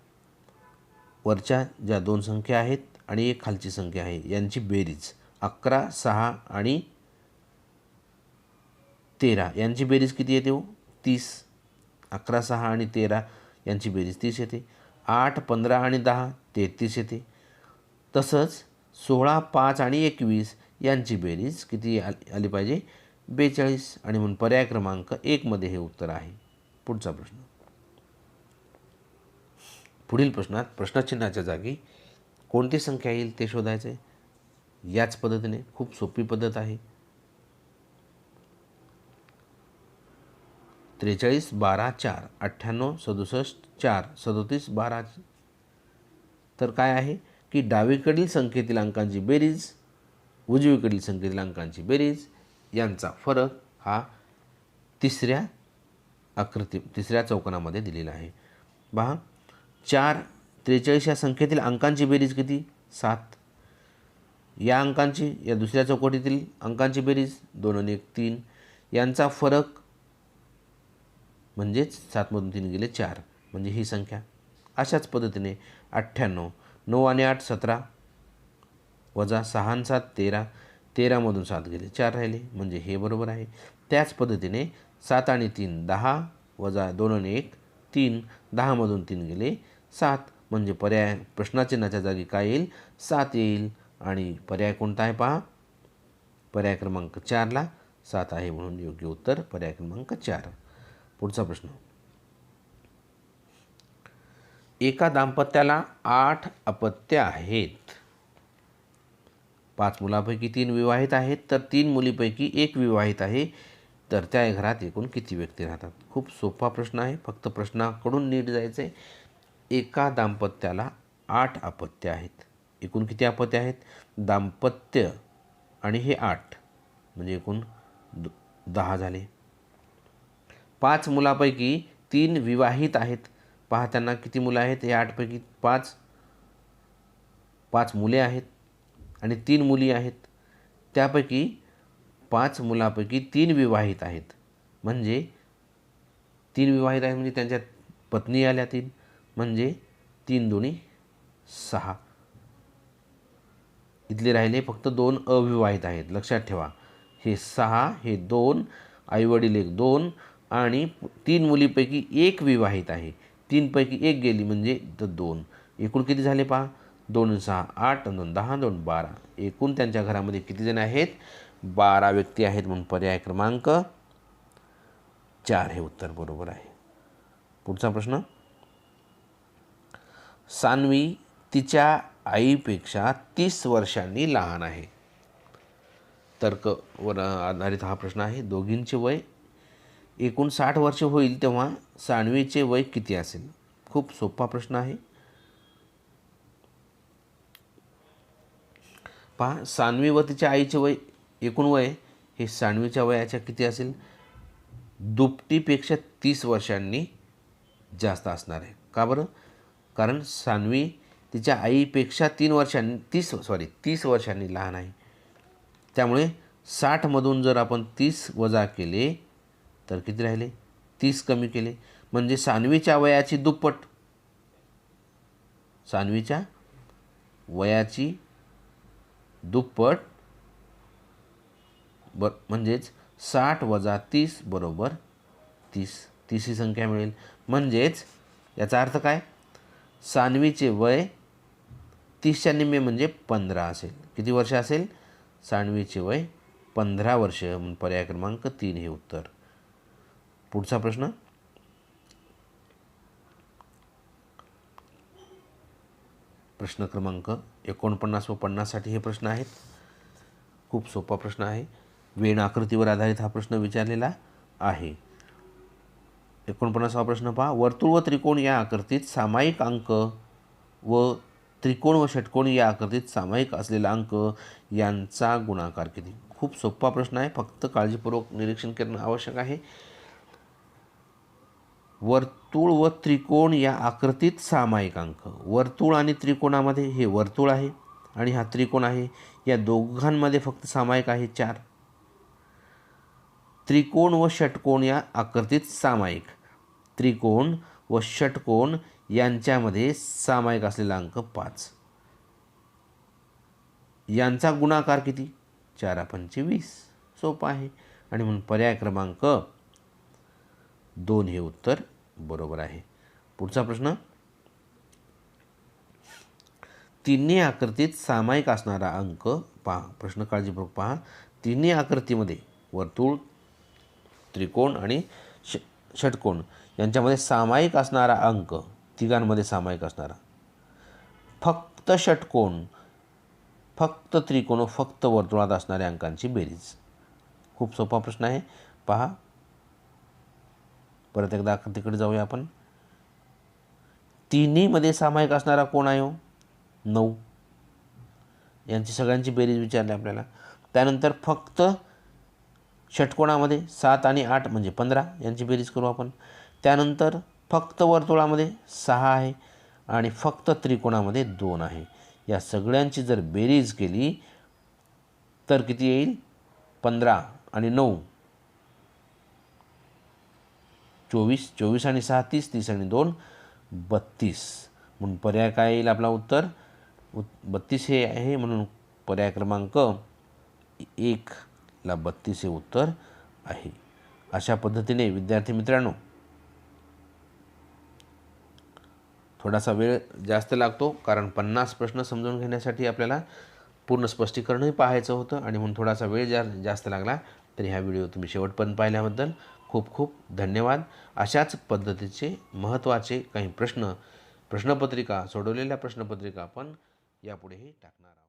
वरच्या ज्या 2 संख्या आहेत आणि एक खालची संख्या आहे यांची बेरीज 11, 6 आणि 13 यांची बेरीज किती येते हो? 30. 11, 6 आणि 13 यांची बेरीज 30 येते. 8, 15 आणि 10 33 येते. तसंच 16, 5 आणि 21 यांची बेरीज किती आली पाहिजे? 42. आणि म्हणून पर्याय क्रमांक 1 मध्ये हे उत्तर आहे. पुढचा प्रश्न. पुढील प्रश्नात प्रश्नचिन्हाच्या जागी कोणती संख्या येईल ते शोधायचं आहे. याच पद्धतीने खूप सोपी पद्धत आहे. 43, 12, 4, 98, 67, 4, 37, 12. तर काय आहे की डावीकडील संख्येतील अंकांची बेरीज, उजवीकडील संख्येतील अंकांची बेरीज यांचा फरक हा तिसऱ्या चौकोनामध्ये दिलेला आहे. पहा, 4, 43 या संख्येतील अंकांची बेरीज किती? 7. या अंकांची, या दुसऱ्या चौकटीतील अंकांची बेरीज 2 आणि 1 3. यांचा फरक म्हणजेच 7 मधून 3 गेले 4, म्हणजे ही संख्या. अशाच पद्धतीने 98, 9 आणि 8 17, वजा 6 आणि 7 13, 13 मधून 7 गेले 4 राहिले, म्हणजे हे बरोबर आहे. त्याच पद्धतीने 7 आणि 3 10, वजा 2 आणि 1 3, 10 मधून 3 गेले 7, म्हणजे पर्याय प्रश्नचिन्हाच्या जागी काय येईल? 7 येईल. आणि पर्याय कोणता आहे पहा, पर्याय क्रमांक 4ला 7 आहे, म्हणून योग्य उत्तर पर्याय क्रमांक 4. पुढचा प्रश्न. एका दाम्पत्याला 8 अपत्य आहेत. 5 मुलांपैकी 3 विवाहित आहेत, तर 3 मुलीपैकी 1 विवाहित आहे, तर त्या घरात एकूण किती व्यक्ती राहतात? खूप सोपा प्रश्न आहे, फक्त प्रश्नाकडून नीट जायचं आहे. एका दाम्पत्याला 8 अपत्य आहेत. एकूण किती अपत्य आहेत? दाम्पत्य आणि हे 8, म्हणजे एकूण 10 झाले. 5 मुलापैकी 3 विवाहित आहेत. पहा, त्यांना किती मुलं आहेत? या 8 पैकी 5 मुले आहेत आणि 3 मुली आहेत. त्यापैकी 5 मुलापैकी 3 विवाहित आहेत, म्हणजे 3 विवाहित आहेत म्हणजे त्यांच्या पत्नी आल्या 3, म्हणजे 3 दुनी 6. इथले राहिले फक्त 2 अविवाहित आहेत. लक्षात ठेवा, हे 6, हे 2, आईवडील 1 2 आणि 3 मुलीपैकी 1 विवाहित आहे. 3 पैकी 1 गेली म्हणजे 2. एकूण किती झाले पहा? 2 6 8, 2 10, 2 12. एकूण त्यांच्या घरामध्ये किती जण आहेत? 12 व्यक्ती आहेत, म्हणून पर्याय क्रमांक 4 हे उत्तर बरोबर आहे. पुढचा प्रश्न. सान्वी तिच्या आईपेक्षा 30 वर्षांनी लहान आहे. तर्कवर आधारित हा प्रश्न आहे. दोघींचे वय एकूण 60 वर्ष होईल तेव्हा सान्वीचे वय किती असेल? खूप सोपा प्रश्न आहे. पहा, सान्वी व तिच्या आईचे वय, एकूण वय हे सान्वीच्या वयाच्या किती असेल? दुपटीपेक्षा 30 वर्षांनी जास्त असणार आहे. का बरं? कारण सान्वी तिच्या आईपेक्षा 30 वर्षांनी लहान आहे. त्यामुळे 60मधून जर आपण 30 वजा केले तर किती राहिले? 30 कमी केले म्हणजे सान्वीच्या वयाची दुप्पट. सान्वीच्या वयाची दुप्पट म्हणजेच 60 वजा 30 बरोबर 30. 30 ही संख्या मिळेल. म्हणजेच याचा अर्थ काय? सान्वीचे वय 30च्या निम्मे म्हणजे 15 असेल. किती वर्ष असेल? सान्वीचे वय 15 वर्ष, म्हणून पर्याय क्रमांक 3 हे उत्तर. पुढचा प्रश्न. प्रश्न क्रमांक 49 व 50 साठी हे प्रश्न आहेत. खूप सोपा प्रश्न आहे. वेण आकृतीवर आधारित हा प्रश्न विचारलेला आहे. 49वा प्रश्न पहा. वर्तुळ व त्रिकोण या आकृतीत सामायिक अंक व त्रिकोण व षटकोन या आकृतीत सामायिक असलेला अंक यांचा गुणाकार किती? खूप सोपा प्रश्न आहे, फक्त काळजीपूर्वक निरीक्षण करणं आवश्यक आहे. वर्तुळ व त्रिकोण या आकृतीत सामायिक अंक. वर्तुळ आणि त्रिकोणामध्ये हे वर्तुळ आहे आणि हा त्रिकोण आहे, या दोघांमध्ये फक्त सामायिक आहे 4. त्रिकोण व षटकोण या आकृतीत सामायिक. त्रिकोण व षटकोण यांच्यामध्ये सामायिक असलेला अंक 5. यांचा गुणाकार किती? 4 पंचे 20. सोपं आहे आणि म्हणून पर्याय क्रमांक 2 हे उत्तर बरोबर आहे. पुढचा प्रश्न, तिन्ही आकृतीत सामायिक असणारा अंक पहा. प्रश्न काळजीपूर्वक पहा. तिन्ही आकृतीमध्ये वर्तुळ, त्रिकोण आणि षटकोण यांच्यामध्ये सामायिक असणारा अंक, तिघांमध्ये सामायिक असणारा फक्त षटकोण, फक्त त्रिकोण व फक्त वर्तुळात असणाऱ्या अंकांची बेरीज. खूप सोपा प्रश्न आहे. पहा, परत एकदा आकृतीकडे जाऊया आपण. तिन्हीमध्ये सामायिक असणारा कोण आहे? 9. यांची सगळ्यांची बेरीज विचारली आपल्याला. त्यानंतर फक्त षटकोणामध्ये 7 आणि 8 म्हणजे 15 यांची बेरीज करू आपण. त्यानंतर फक्त वर्तुळामध्ये 6 आहे आणि फक्त त्रिकोणामध्ये 2 आहे. या सगळ्यांची जर बेरीज केली तर किती येईल? 15 आणि 9 24, 24 आणि 6 30, 30 आणि 2 32. म्हणून पर्याय काय येईल आपला उत्तर? 32 हे आहे, म्हणून पर्याय क्रमांक 1 ला 32 हे उत्तर आहे. अशा पद्धतीने विद्यार्थी मित्रांनो, थोडासा वेळ जास्त लागतो कारण 50 प्रश्न समजून घेण्यासाठी आपल्याला पूर्ण स्पष्टीकरणही पाहायचं होतं आणि म्हणून थोडासा वेळ जास्त लागला. तरी हा व्हिडिओ तुम्ही शेवटपर्यंत पाहिल्याबद्दल खूप खूप धन्यवाद. अशाच पद्धतीचे महत्त्वाचे काही प्रश्नपत्रिका, सोडवलेल्या प्रश्नपत्रिका आपण यापुढेही टाकणार आहोत.